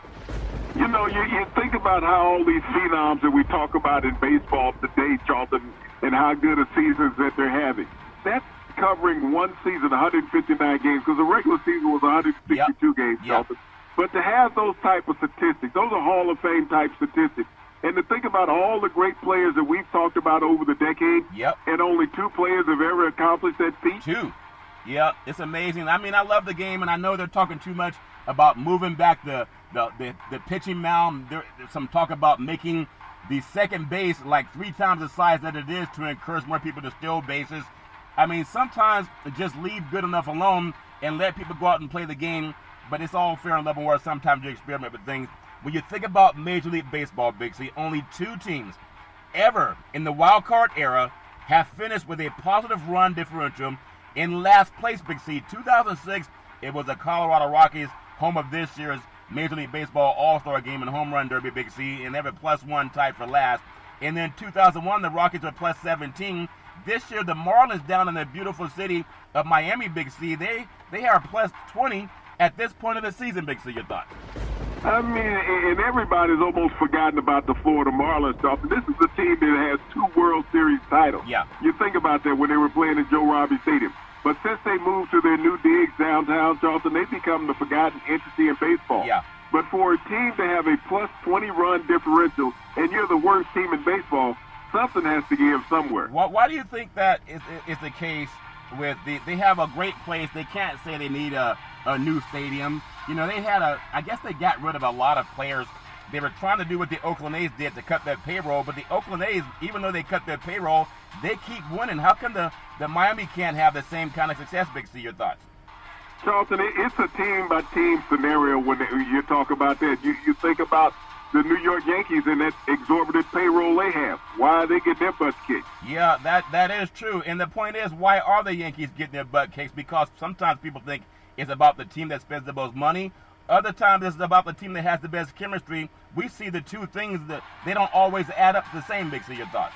You think about how all these phenoms that we talk about in baseball today, Charlton, and how good a seasons that they're having. That's covering one season, 159 games, because the regular season was 162 games, Charlton. But to have those type of statistics, those are Hall of Fame type statistics. And to think about all the great players that we've talked about over the decade, and only 2 players have ever accomplished that feat. 2. Yeah, it's amazing. I mean, I love the game, and I know they're talking too much about moving back the pitching mound. There's some talk about making the second base like 3 times the size that it is to encourage more people to steal bases. I mean, sometimes just leave good enough alone and let people go out and play the game, but it's all fair and level where sometimes you experiment with things. When you think about Major League Baseball, Big C, only 2 teams ever in the wild card era have finished with a positive run differential in last place, Big C. 2006, it was the Colorado Rockies, home of this year's Major League Baseball All-Star Game and Home Run Derby, Big C, and they were +1 tied for last. And then 2001, the Rockies were +17. This year, the Marlins down in the beautiful city of Miami, Big C, they are +20 at this point of the season, Big C. Your thoughts? I mean, and everybody's almost forgotten about the Florida Marlins, Charlton. This is a team that has 2 World Series titles. Yeah. You think about that when they were playing at Joe Robbie Stadium. But since they moved to their new digs downtown, Charleston, they become the forgotten entity in baseball. Yeah. But for a team to have a plus 20 run differential and you're the worst team in baseball, something has to give somewhere. Why do you think that is the case with they have a great place. They can't say they need a new stadium. You know, I guess they got rid of a lot of players. They were trying to do what the Oakland A's did to cut their payroll, but the Oakland A's, even though they cut their payroll, they keep winning. How come the Miami can't have the same kind of success, Big C? Your thoughts? Charlton, it's a team-by-team scenario when you talk about that. You think about the New York Yankees and that exorbitant payroll they have. Why they get their butts kicked? Yeah, that is true. And the point is, why are the Yankees getting their butt kicked? Because sometimes people think it's about the team that spends the most money. Other times it's about the team that has the best chemistry. We see the two things that they don't always add up the same, Big C. Your thoughts?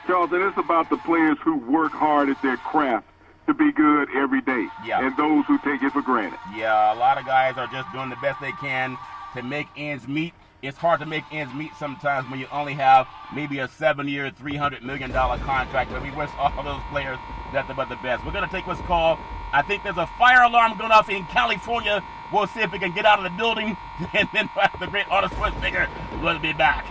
Charlton, it's about the players who work hard at their craft to be good every day, and those who take it for granted. Yeah, a lot of guys are just doing the best they can to make ends meet. It's hard to make ends meet sometimes when you only have maybe a 7-year, $300 million contract, but we wish all those players nothing but the best. We're going to take what's called, I think there's a fire alarm going off in California. We'll see if we can get out of the building, and then the great Arnold Schwarzenegger will be back.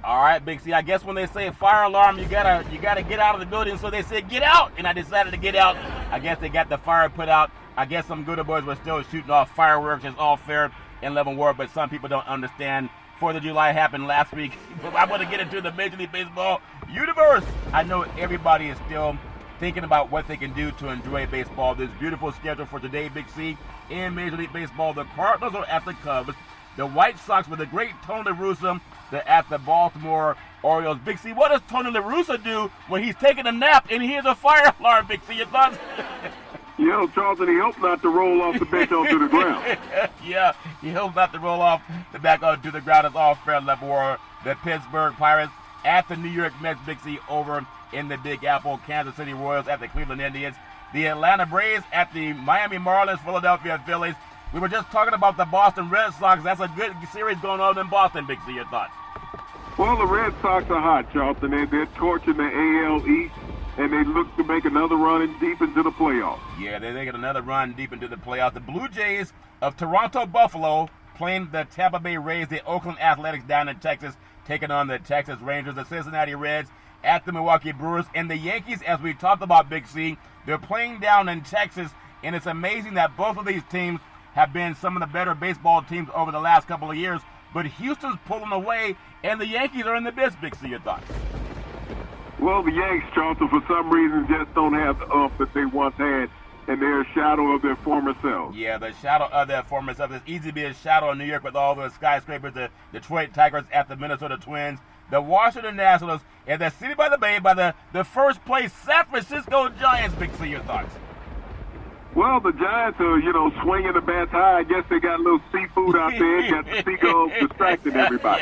All right, Big C, I guess when they say fire alarm, you gotta get out of the building, so they said get out, and I decided to get out. I guess they got the fire put out. I guess some good boys were still shooting off fireworks. It's all fair in Leavenworth, but some people don't understand. 4th of July happened last week. But I want to get into the Major League Baseball universe. I know everybody is still thinking about what they can do to enjoy baseball. This beautiful schedule for today, Big C, in Major League Baseball. The Cardinals are at the Cubs. The White Sox with the great Tony La Russa. They're at the Baltimore Orioles. Big C, what does Tony La Russa do when he's taking a nap and hears a fire alarm, Big C? Your thoughts? You know, Charlton, he hoped not to roll off the bench onto the ground. Yeah, he hoped not to roll off the back onto the ground. It's all fair level war. The Pittsburgh Pirates at the New York Mets, Big C, over in the Big Apple. Kansas City Royals at the Cleveland Indians. The Atlanta Braves at the Miami Marlins, Philadelphia Phillies. We were just talking about the Boston Red Sox. That's a good series going on in Boston, Big C. Your thoughts? Well, the Red Sox are hot, Charlton. They're torching the AL East, and they look to make another run deep into the playoffs. Yeah, they're making another run deep into the playoffs. The Blue Jays of Toronto Buffalo playing the Tampa Bay Rays, the Oakland Athletics down in Texas, taking on the Texas Rangers, the Cincinnati Reds at the Milwaukee Brewers, and the Yankees, as we talked about, Big C, they're playing down in Texas, and it's amazing that both of these teams have been some of the better baseball teams over the last couple of years, but Houston's pulling away, and the Yankees are in the biz, Big C. Your thoughts? Well, the Yanks, Charlton, for some reason just don't have the oomph that they once had, and they're a shadow of their former selves. Yeah, the shadow of their former selves. It's easy to be a shadow in New York with all the skyscrapers, the Detroit Tigers at the Minnesota Twins, the Washington Nationals, and the City by the Bay by the first place San Francisco Giants, Big C. Your thoughts? Well, the Giants are, swinging the bats high. I guess they got a little seafood out there. Got the seagulls distracting everybody.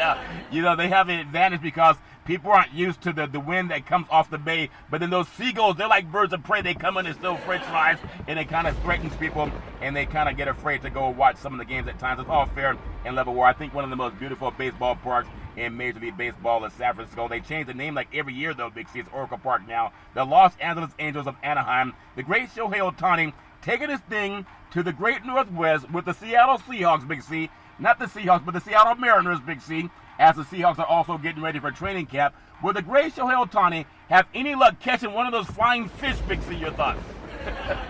Yeah, they have an advantage because people aren't used to the wind that comes off the bay. But then those seagulls, they're like birds of prey. They come in and steal French fries, and it kind of threatens people, and they kind of get afraid to go watch some of the games at times. It's all fair in level war. I think one of the most beautiful baseball parks in Major League Baseball is San Francisco. They change the name like every year, though, Big C. It's Oracle Park now. The Los Angeles Angels of Anaheim. The great Shohei Ohtani taking his thing to the great Northwest with the Seattle Seahawks, Big C. Not the Seahawks, but the Seattle Mariners, Big C, as the Seahawks are also getting ready for training camp. Will the great Shohei Ohtani have any luck catching one of those flying fish, Big C? Your thoughts?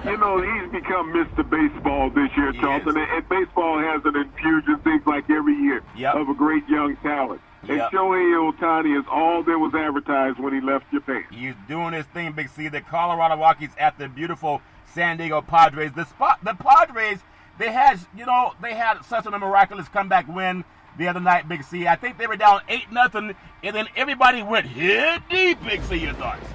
He's become Mr. Baseball this year, Charlton, and baseball has an infusion, seems like every year, of a great young talent. And Shohei Ohtani is all that was advertised when he left Japan. He's doing his thing, Big C. The Colorado Rockies at the beautiful San Diego Padres. The Padres, they had such a miraculous comeback win the other night, Big C. I think they were down 8-0, and then everybody went hit deep, Big C. Your thoughts?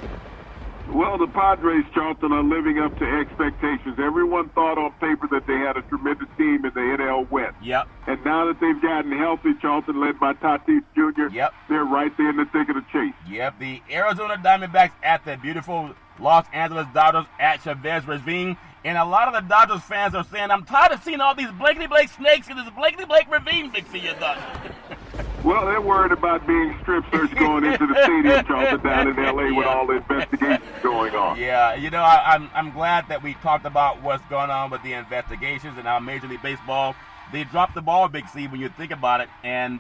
Well, the Padres, Charlton, are living up to expectations. Everyone thought on paper that they had a tremendous team in the NL West. Yep. And now that they've gotten healthy, Charlton, led by Tatis Jr., they're right there in the thick of the chase. Yep, the Arizona Diamondbacks at the beautiful Los Angeles Dodgers at Chavez Ravine. And a lot of the Dodgers fans are saying, I'm tired of seeing all these Blankety Blake snakes in this Blankety Blake ravine, Big C. Your thoughts? Well, they're worried about being strip searched going into the stadium, Charlton, down in L.A. with all the investigations going on. Yeah, I'm glad that we talked about what's going on with the investigations and how Major League Baseball, they dropped the ball, Big C, when you think about it.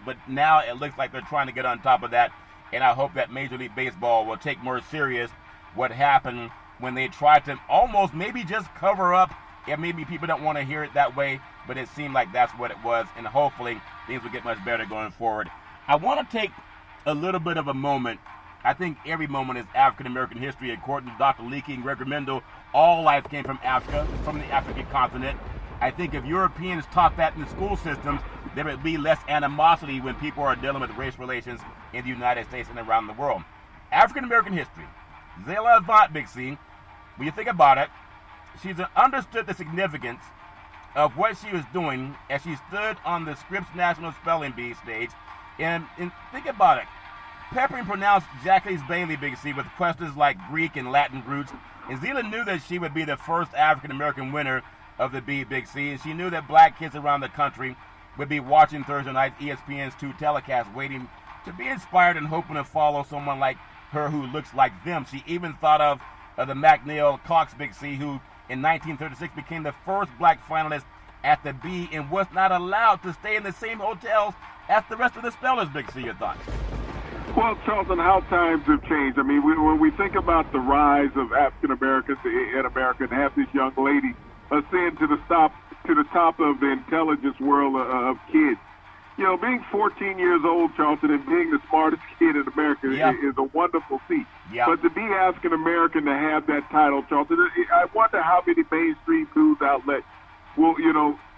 But now it looks like they're trying to get on top of that. And I hope that Major League Baseball will take more serious what happened when they tried to almost maybe just cover up. And maybe people don't want to hear it that way, but it seemed like that's what it was. And hopefully things will get much better going forward. I want to take a little bit of a moment. I think every moment is African-American history. According to Dr. Leakey and Gregory Mendel, all life came from Africa, from the African continent. I think if Europeans taught that in the school systems, there would be less animosity when people are dealing with race relations in the United States and around the world. African-American history. Zayla Avant, Big C, when you think about it, she's understood the significance of what she was doing as she stood on the Scripps National Spelling Bee stage. And think about it. Peppering pronounced Jacques Bailey, Big C, with questions like Greek and Latin roots. And Zayla knew that she would be the first African-American winner of the Bee, Big C. And she knew that black kids around the country would be watching Thursday night ESPN's 2 telecasts, waiting to be inspired and hoping to follow someone like her who looks like them. She even thought of the McNeil Cox, Big C, who in 1936 became the first black finalist at the Bee and was not allowed to stay in the same hotels as the rest of the spellers. Big C, your thoughts? Well, Charlton, how times have changed. I mean, when we think about the rise of African Americans in America and have this young lady ascend to the top of the intelligence world of kids. You know, being 14 years old, Charlton, and being the smartest kid in America is a wonderful feat. Yeah. But to be African American, to have that title, Charlton, I wonder how many mainstream news outlets will,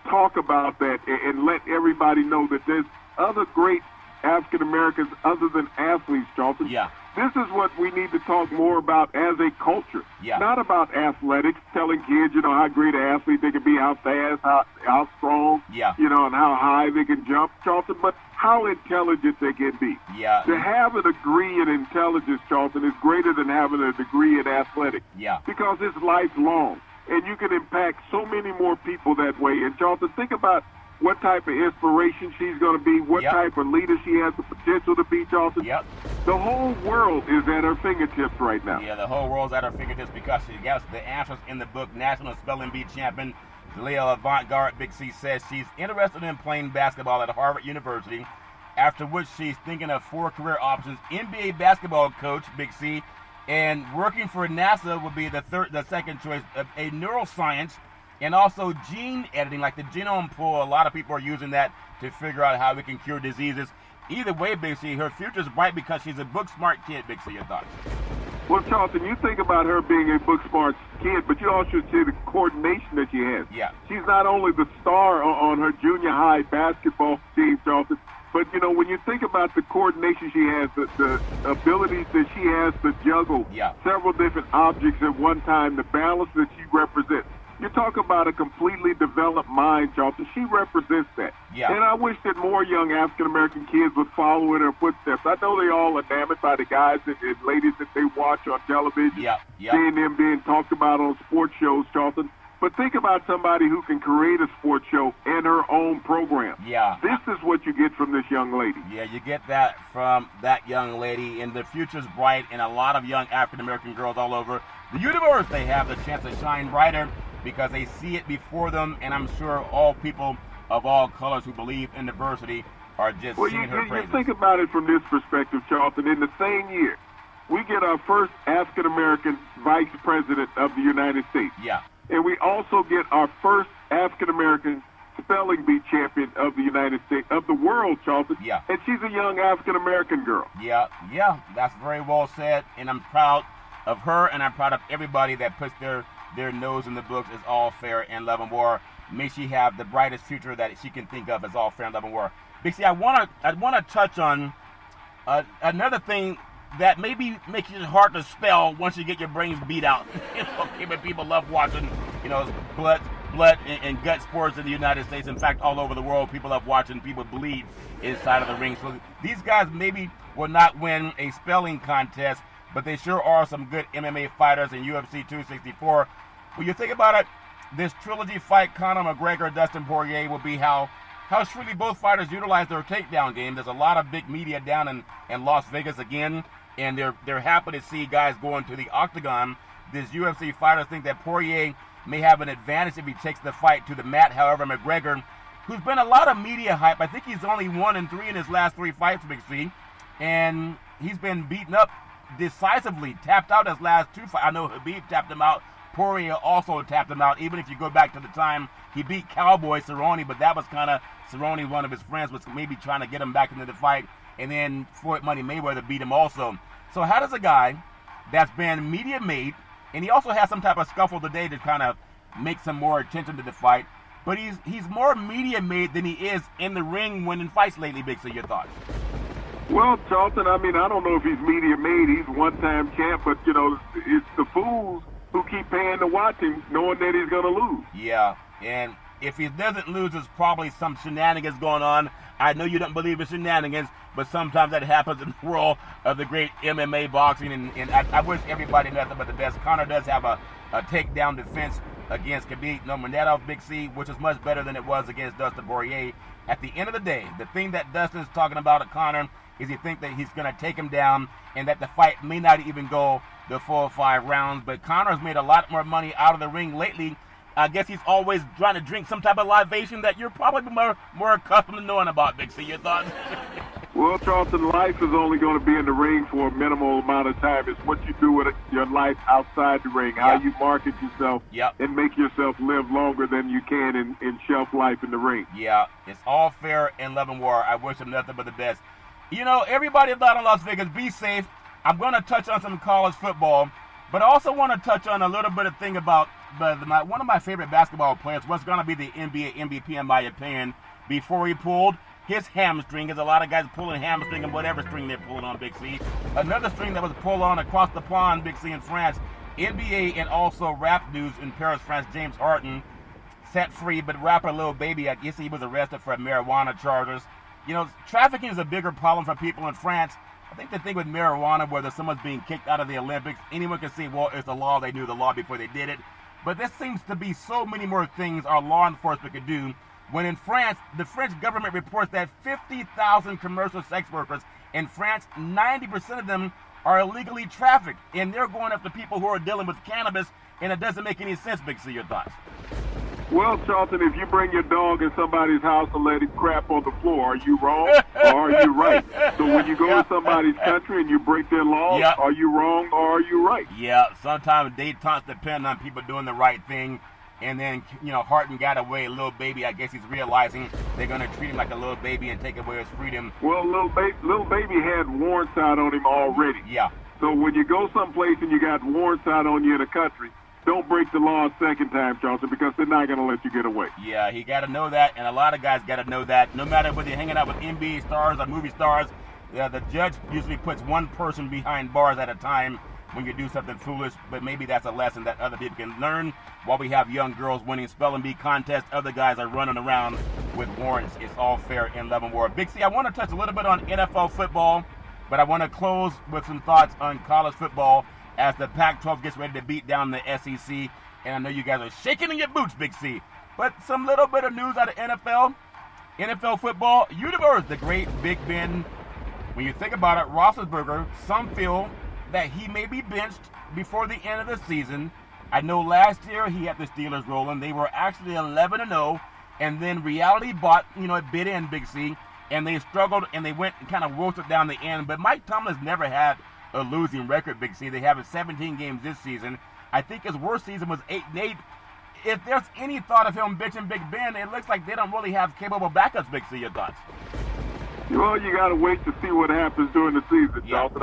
talk about that and let everybody know that there's other great African Americans other than athletes, Charlton. Yeah. This is what we need to talk more about as a culture. Yeah. Not about athletics, telling kids, how great an athlete they can be, how fast, how strong, Yeah. And how high they can jump, Charlton, but how intelligent they can be. Yeah. To have a degree in intelligence, Charlton, is greater than having a degree in athletics. Yeah. Because it's lifelong, and you can impact so many more people that way. And, Charlton, think about what type of inspiration she's going to be, what type of leader she has the potential to be, Charlton. Yep. The whole world is at her fingertips right now. Yeah, the whole world's at her fingertips because she gets the answers in the book. National Spelling Bee champion Zayla Avant, Big C, says she's interested in playing basketball at Harvard University, after which she's thinking of 4 career options: NBA basketball coach, Big C, and working for NASA would be the second choice, a neuroscience, and also gene editing, like the genome pool. A lot of people are using that to figure out how we can cure diseases. Either way, Big C, her future's bright because she's a book-smart kid, Big C. Your thoughts? Well, Charlton, you think about her being a book-smart kid, but you also see the coordination that she has. Yeah. She's not only the star on her junior high basketball team, Charlton, but, when you think about the coordination she has, the abilities that she has to juggle several different objects at one time, the balance that she represents. You talk about a completely developed mind, Charlton. She represents that. Yeah. And I wish that more young African-American kids would follow in her footsteps. I know they all enamored by the guys and ladies that they watch on television, seeing them being talked about on sports shows, Charlton. But think about somebody who can create a sports show and her own program. Yeah. This is what you get from this young lady. Yeah, you get that from that young lady, and the future's bright, and a lot of young African-American girls all over the universe, they have the chance to shine brighter because they see it before them, and I'm sure all people of all colors who believe in diversity are just singing her praises. You think about it from this perspective, Charlton. In the same year, we get our first African-American vice president of the United States. Yeah. And we also get our first African-American spelling bee champion of the United States, of the world, Charlton. Yeah. And she's a young African-American girl. Yeah, that's very well said, and I'm proud of her, and I'm proud of everybody that puts their nose in the books. Is all fair in love and war. May she have the brightest future that she can think of as all fair in love and war. Big C, I want to touch on another thing that maybe makes it hard to spell once you get your brains beat out. But people love watching, blood and gut sports in the United States. In fact, all over the world, people love watching people bleed inside of the ring. So these guys maybe will not win a spelling contest, but they sure are some good MMA fighters in UFC 264. When you think about it, this trilogy fight, Conor McGregor, Dustin Poirier, will be how how shrewdly both fighters utilize their takedown game. There's a lot of big media down in Las Vegas again, and they're happy to see guys going to the octagon. These UFC fighters think that Poirier may have an advantage if he takes the fight to the mat. However, McGregor, who's been a lot of media hype, I think he's only 1-3 in his last 3 fights, Big C, and he's been beaten up decisively, tapped out his last 2 fights. I know Khabib tapped him out. Poirier also tapped him out, even if you go back to the time he beat Cowboy Cerrone, but that was kind of Cerrone, one of his friends, was maybe trying to get him back into the fight, and then Floyd Money Mayweather beat him also. So how does a guy that's been media made, and he also has some type of scuffle today to kind of make some more attention to the fight, but he's more media made than he is in the ring winning fights lately, Big C, your thoughts? Well, Charlton, I mean, I don't know if he's media made. He's one-time champ, but, you know, it's the fools who keep paying to watch him, knowing that he's going to lose. Yeah, and if he doesn't lose, there's probably some shenanigans going on. I know you don't believe in shenanigans, but sometimes that happens in the world of the great MMA boxing, and I wish everybody nothing but the best. Conor does have a takedown defense against Khabib Nurmagomedov, Big C, which is much better than it was against Dustin Poirier. At the end of the day, the thing that Dustin's talking about at Conor is he thinks that he's going to take him down and that the fight may not even go the full 5 rounds. But Conor's made a lot more money out of the ring lately. I guess he's always trying to drink some type of libation that you're probably more accustomed to knowing about, Big C. Your thoughts? Well, Charlton, life is only going to be in the ring for a minimal amount of time. It's what you do with your life outside the ring, how you market yourself, and make yourself live longer than you can in shelf life in the ring. Yeah, it's all fair in love and war. I wish him nothing but the best. You know, everybody out in Las Vegas, be safe. I'm going to touch on some college football, but I also want to touch on a little bit of thing about one of my favorite basketball players, what's going to be the NBA MVP in my opinion, before he pulled his hamstring, because a lot of guys pulling hamstring and whatever string they're pulling on, Big C. Another string that was pulled on across the pond, Big C, in France. NBA and also rap news in Paris, France. James Harden set free, but rapper Lil Baby, I guess he was arrested for marijuana charges. You know, trafficking is a bigger problem for people in France. I think the thing with marijuana, whether someone's being kicked out of the Olympics, anyone can say, well, it's the law, they knew the law before they did it. But there seems to be so many more things our law enforcement could do. When in France, the French government reports that 50,000 commercial sex workers in France, 90% of them are illegally trafficked. And they're going after people who are dealing with cannabis, and it doesn't make any sense, Big C. Your thoughts? Well, Charlton, if you bring your dog in somebody's house and let him crap on the floor, are you wrong or are you right? So when you go to somebody's country and you break their laws, are you wrong or are you right? Yeah, sometimes détente depend on people doing the right thing. And then, you know, Harden got away, Lil Baby, I guess he's realizing they're going to treat him like a little baby and take away his freedom. Well, Lil Baby had warrants out on him already. Yeah. So when you go someplace and you got warrants out on you in a country, don't break the law a second time, Charlton, because they're not going to let you get away. Yeah, he got to know that, and a lot of guys got to know that. No matter whether you're hanging out with NBA stars or movie stars, the judge usually puts one person behind bars at a time when you do something foolish, but maybe that's a lesson that other people can learn. While we have young girls winning spelling bee contests, other guys are running around with warrants. It's all fair in love and war. Big C, I want to touch a little bit on NFL football, but I want to close with some thoughts on college football as the Pac-12 gets ready to beat down the SEC. And I know you guys are shaking in your boots, Big C. But some little bit of news out of NFL football. Universe, the great Big Ben. When you think about it, Roethlisberger, some feel that he may be benched before the end of the season. I know last year he had the Steelers rolling. They were actually 11-0, and then reality bit in, Big C, and they struggled and they went and kind of roasted down the end. But Mike Tomlin's never had a losing record, Big C. They have 17 games this season. I think his worst season was 8-8. If there's any thought of him benching Big Ben, it looks like they don't really have capable backups, Big C. Your thoughts? Well, you got to wait to see what happens during the season, Charlton.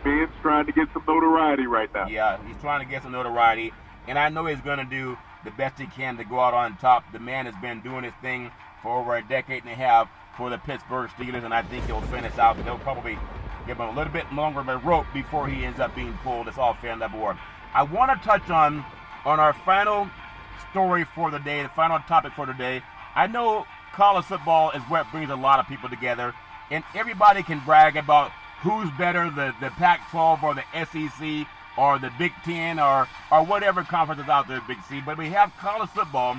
Ben's trying to get some notoriety right now. Yeah, he's trying to get some notoriety, and I know he's going to do the best he can to go out on top. The man has been doing his thing for over a decade and a half for the Pittsburgh Steelers, and I think he'll finish out. But they'll probably give him a little bit longer of a rope before he ends up being pulled. It's all fair and level war. I want to touch on our final story for the day, the final topic for today. I know college football is what brings a lot of people together, and everybody can brag about who's better, the Pac-12 or the SEC or the Big Ten or whatever conference is out there, Big C. But we have college football.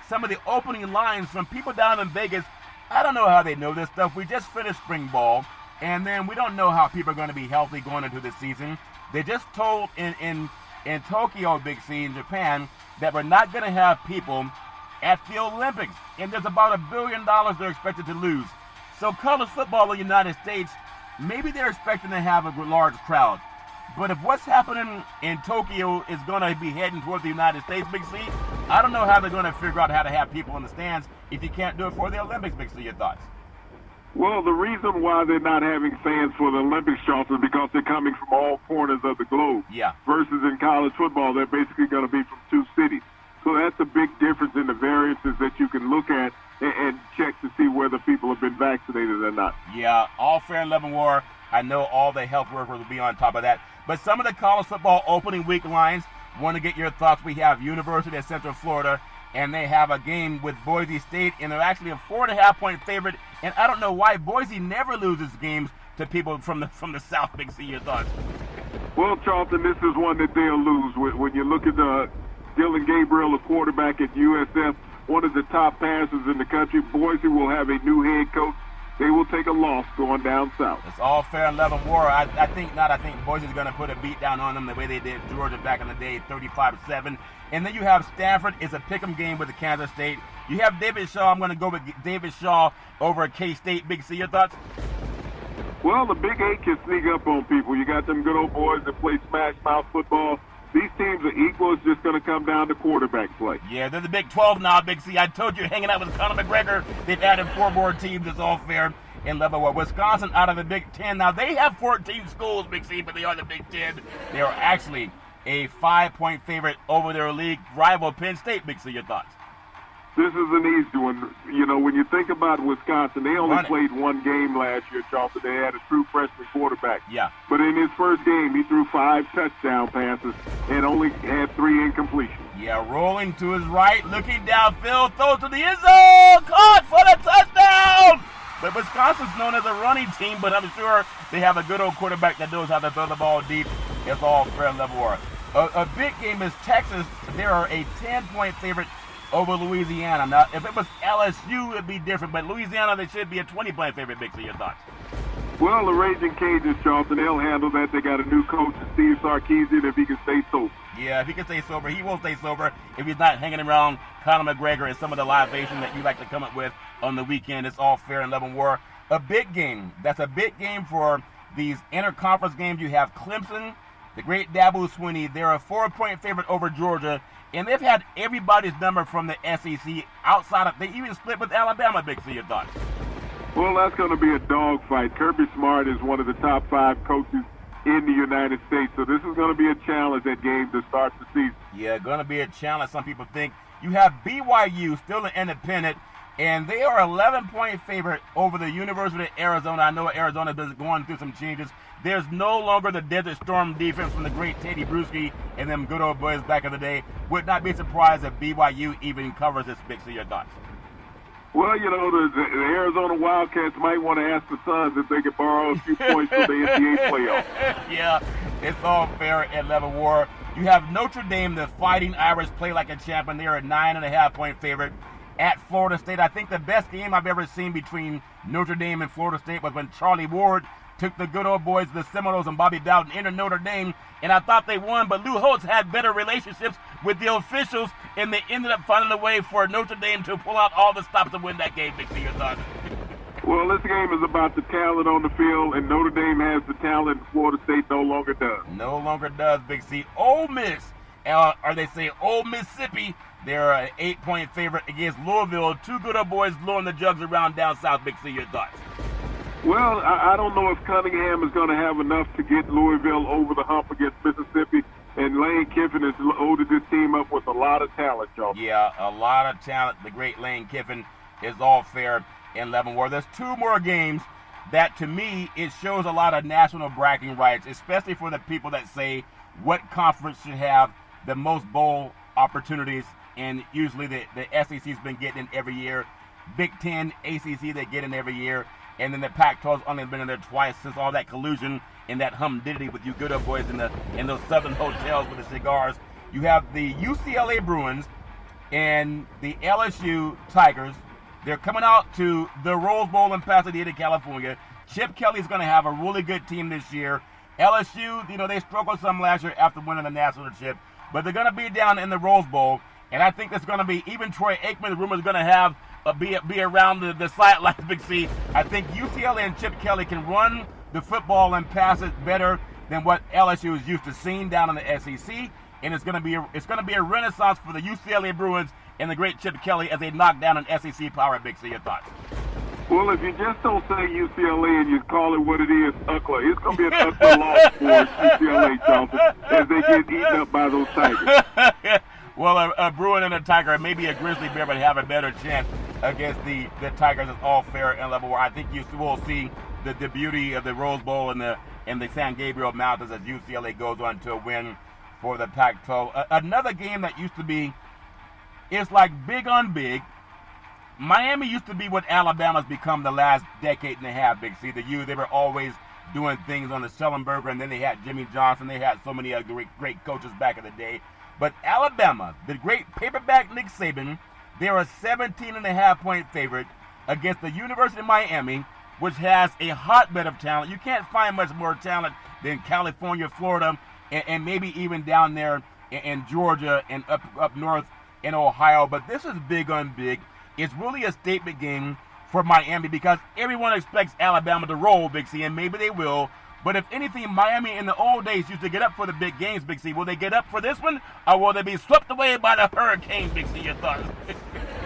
Some of the opening lines from people down in Vegas I don't know how they know this stuff. We just finished spring ball, and then we don't know how people are going to be healthy going into the season. They just told in Tokyo, Big C, in Japan, that we're not going to have people at the Olympics, and there's about $1 billion they're expected to lose. So college football in the United States, maybe they're expecting to have a large crowd. But if what's happening in Tokyo is going to be heading toward the United States, Big C, I don't know how they're going to figure out how to have people in the stands if you can't do it for the Olympics, Big C. Your thoughts? Well, the reason why they're not having fans for the Olympics, Charles, is because they're coming from all corners of the globe. Yeah. Versus in college football, they're basically going to be from 2 cities. So that's a big difference in the variances that you can look at and check to see whether people have been vaccinated or not. Yeah, all fair and level war. I know all the health workers will be on top of that. But some of the college football opening week lines, want to get your thoughts. We have University of Central Florida, and they have a game with Boise State, and they're actually a 4.5-point favorite. And I don't know why Boise never loses games to people from the South. Big C, your thoughts? Well, Charlton, this is one that they'll lose. When you look at Dylan Gabriel, the quarterback at USF, one of the top passers in the country, Boise will have a new head coach. They will take a loss going down south. It's all fair and level war. I think not. I think Boise's going to put a beat down on them the way they did Georgia back in the day, 35-7. And then you have Stanford. It's a pick'em game with the Kansas State. You have David Shaw. I'm going to go with David Shaw over at K-State. Big C, your thoughts? Well, the Big 8 can sneak up on people. You got them good old boys that play smash mouth football. These teams are equal. It's just going to come down to quarterback play. Yeah, they're the Big 12 now, Big C. I told you, hanging out with Conor McGregor, they've added 4 more teams. It's all fair in level war. Wisconsin out of the Big 10. Now, they have 14 schools, Big C, but they are the Big 10. They are actually a 5-point favorite over their league rival Penn State. Big C, your thoughts? This is an easy one. You know, when you think about Wisconsin, they only played 1 game last year, Charlton. They had a true freshman quarterback. Yeah. But in his first game, he threw 5 touchdown passes and only had 3 incompletions. Yeah, rolling to his right, looking downfield, throws to the end zone, caught for the touchdown! But Wisconsin's known as a running team, but I'm sure they have a good old quarterback that knows how to throw the ball deep. It's all fair and level war. A big game is Texas. They are a 10-point favorite over Louisiana. Now, if it was LSU, it'd be different, but Louisiana, they should be a 20-point favorite. Big C, your thoughts? Well, the Raging Cajuns, Charlton, they'll handle that. They got a new coach, Steve Sarkisian, if he can stay sober. Yeah, if he can stay sober, he will stay sober if he's not hanging around Conor McGregor and some of the libation that you like to come up with on the weekend. It's all fair and level war. A big game. That's a big game for these interconference games. You have Clemson, the great Dabo Swinney. They're a 4-point favorite over Georgia. And they've had everybody's number from the SEC outside of, they even split with Alabama. Big C, your thoughts? Well, that's going to be a dogfight. Kirby Smart is one of the top 5 coaches in the United States, so this is going to be a challenge, that game, to start the season. Yeah, going to be a challenge, some people think. You have BYU, still an independent, and they are 11-point favorite over the University of Arizona. I know Arizona's been going through some changes. There's no longer the Desert Storm defense from the great Teddy Bruschi and them good old boys back in the day. Would not be surprised if BYU even covers this. Big C, your thoughts? Well, you know, the Arizona Wildcats might want to ask the Suns if they could borrow a few points for the NBA playoffs. Yeah, it's all fair and level war. You have Notre Dame, the Fighting Irish, play like a champion. They are a 9.5-point favorite at Florida State. I think the best game I've ever seen between Notre Dame and Florida State was when Charlie Ward took the good old boys, the Seminoles and Bobby Bowden, into Notre Dame, and I thought they won, but Lou Holtz had better relationships with the officials, and they ended up finding a way for Notre Dame to pull out all the stops to win that game. Big C, your thoughts? Well, this game is about the talent on the field, and Notre Dame has the talent, Florida State no longer does. No longer does, Big C. Ole Miss, or they say Old Mississippi, they're an 8-point favorite against Louisville. 2 good old boys blowing the jugs around down south. Big C, your thoughts? Well, I don't know if Cunningham is going to have enough to get Louisville over the hump against Mississippi. And Lane Kiffin has loaded this team up with a lot of talent, y'all. Yeah, a lot of talent. The great Lane Kiffin is all fair in level war. There's 2 more games that, to me, it shows a lot of national bragging rights, especially for the people that say what conference should have the most bowl opportunities. And usually the SEC's been getting in every year. Big Ten, ACC, they get in every year. And then the Pac-12's only been in there twice since all that collusion and that humdiddity with you good old boys in those southern hotels with the cigars. You have the UCLA Bruins and the LSU Tigers. They're coming out to the Rose Bowl in Pasadena, California. Chip Kelly's going to have a really good team this year. LSU, they struggled some last year after winning the national chip, but they're going to be down in the Rose Bowl, and I think it's going to be, even Troy Aikman, the rumor is going to have be around the sidelines, Big C. I think UCLA and Chip Kelly can run the football and pass it better than what LSU is used to seeing down in the SEC, and it's going to be a renaissance for the UCLA Bruins and the great Chip Kelly as they knock down an SEC power. Big C, your thoughts? Well, if you just don't say UCLA and you call it what it is, UCLA, it's going to be an UCLA loss for UCLA, Charlton, as they get eaten up by those Tigers. Well, a Bruin and a Tiger, maybe a Grizzly Bear, but have a better chance against the Tigers. It's all fair and level. Where I think you will see the beauty of the Rose Bowl and the San Gabriel Mountains as UCLA goes on to a win for the Pac-12. Another game that used to be, it's like big on big. Miami used to be what Alabama's become the last decade and a half, Big C. They were always doing things on the Schellenberger, and then they had Jimmy Johnson. They had so many great coaches back in the day. But Alabama, the great paperback Nick Saban, they're a 17.5-point favorite against the University of Miami, which has a hotbed of talent. You can't find much more talent than California, Florida, and maybe even down there in Georgia and up north in Ohio. But this is big on big. It's really a statement game for Miami because everyone expects Alabama to roll, Big C, and maybe they will. But if anything, Miami in the old days used to get up for the big games, Big C. Will they get up for this one, or will they be swept away by the hurricane, Big C? Your thoughts?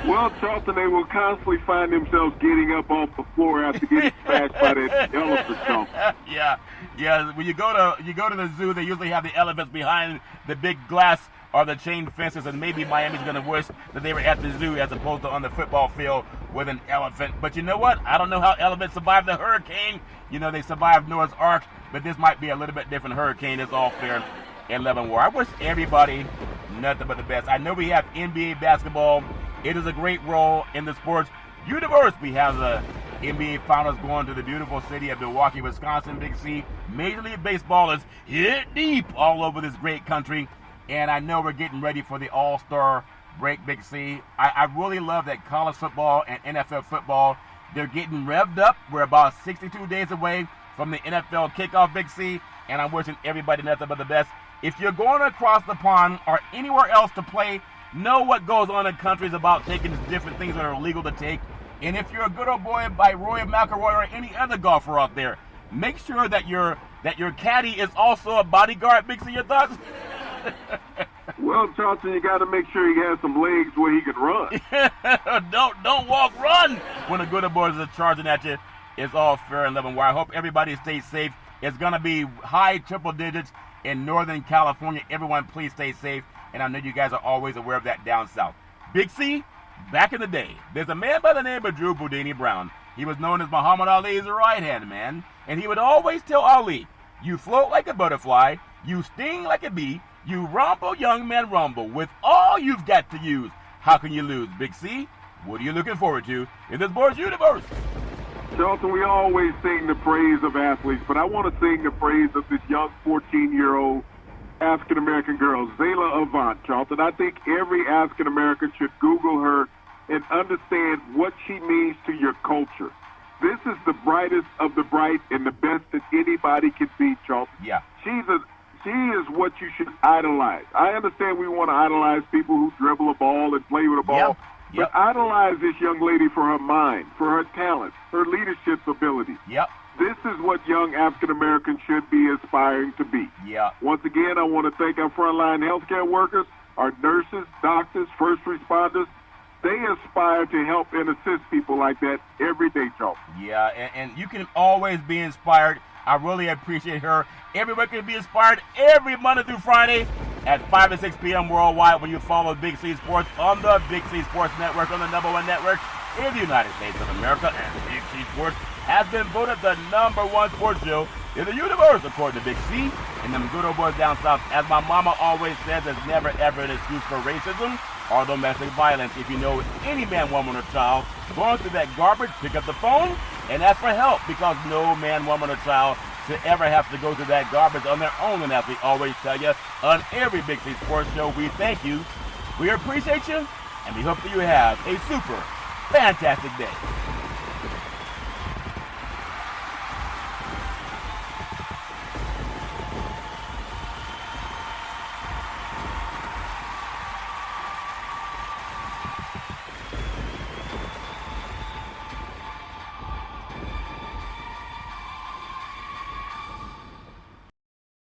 Well, Charlton, they will constantly find themselves getting up off the floor after getting smashed by that elephant, Charlton. Yeah. When you go to the zoo, they usually have the elephants behind the big glass or the chain fences, and maybe Miami's going to wish that they were at the zoo as opposed to on the football field with an elephant. But you know what? I don't know how elephants survived the hurricane. They survived Noah's Ark, but this might be a little bit different hurricane. It's all fair and level war. I wish everybody nothing but the best. I know we have NBA basketball. It is a great role in the sports universe. We have the NBA Finals going to the beautiful city of Milwaukee, Wisconsin, Big C. Major League Baseball is hit deep all over this great country. And I know we're getting ready for the All-Star break, Big C. I really love that college football and NFL football, they're getting revved up. We're about 62 days away from the NFL kickoff, Big C, and I'm wishing everybody nothing but the best. If you're going across the pond or anywhere else to play, know what goes on in countries about taking different things that are illegal to take. And if you're a good old boy by Rory McIlroy or any other golfer out there, make sure that your caddy is also a bodyguard, Big C. Your thoughts? Well, Charlton, you got to make sure he has some legs where he can run. Don't walk, run when a good old boy is charging at you. It's all fair and level. I hope everybody stays safe. It's going to be high triple digits in Northern California. Everyone, please stay safe. And I know you guys are always aware of that down south. Big C, back in the day, there's a man by the name of Drew Boudini Brown. He was known as Muhammad Ali's right-hand man. And he would always tell Ali, you float like a butterfly, you sting like a bee, you rumble, young man, rumble. With all you've got to use, how can you lose? Big C, what are you looking forward to in this sports universe? Charlton, we always sing the praise of athletes, but I want to sing the praise of this young 14-year-old African-American girl, Zayla Avant, Charlton. I think every African-American should Google her and understand what she means to your culture. This is the brightest of the bright and the best that anybody can be, Charlton. Yeah. She is what you should idolize. I understand we want to idolize people who dribble a ball and play with a ball, Yep. but idolize this young lady for her mind, for her talent, her leadership ability. Yep. This is what young African-Americans should be aspiring to be. Yeah. Once again, I want to thank our frontline healthcare workers, our nurses, doctors, first responders. They aspire to help and assist people like that every day, Charlton. Yeah, and you can always be inspired. I really appreciate her. Everyone can be inspired every Monday through Friday at 5 to 6 p.m. worldwide when you follow Big C Sports on the Big C Sports Network, on the #1 network in the United States of America. And Big C Sports has been voted the #1 sports show in the universe, according to Big C. And them good old boys down south, as my mama always says, there's never ever an excuse for racism or domestic violence. If you know any man, woman, or child going through that garbage, pick up the phone and ask for help, because no man, woman, or child should ever have to go through that garbage on their own. And as we always tell you on every Big C Sports show, we thank you, we appreciate you, and we hope that you have a super fantastic day.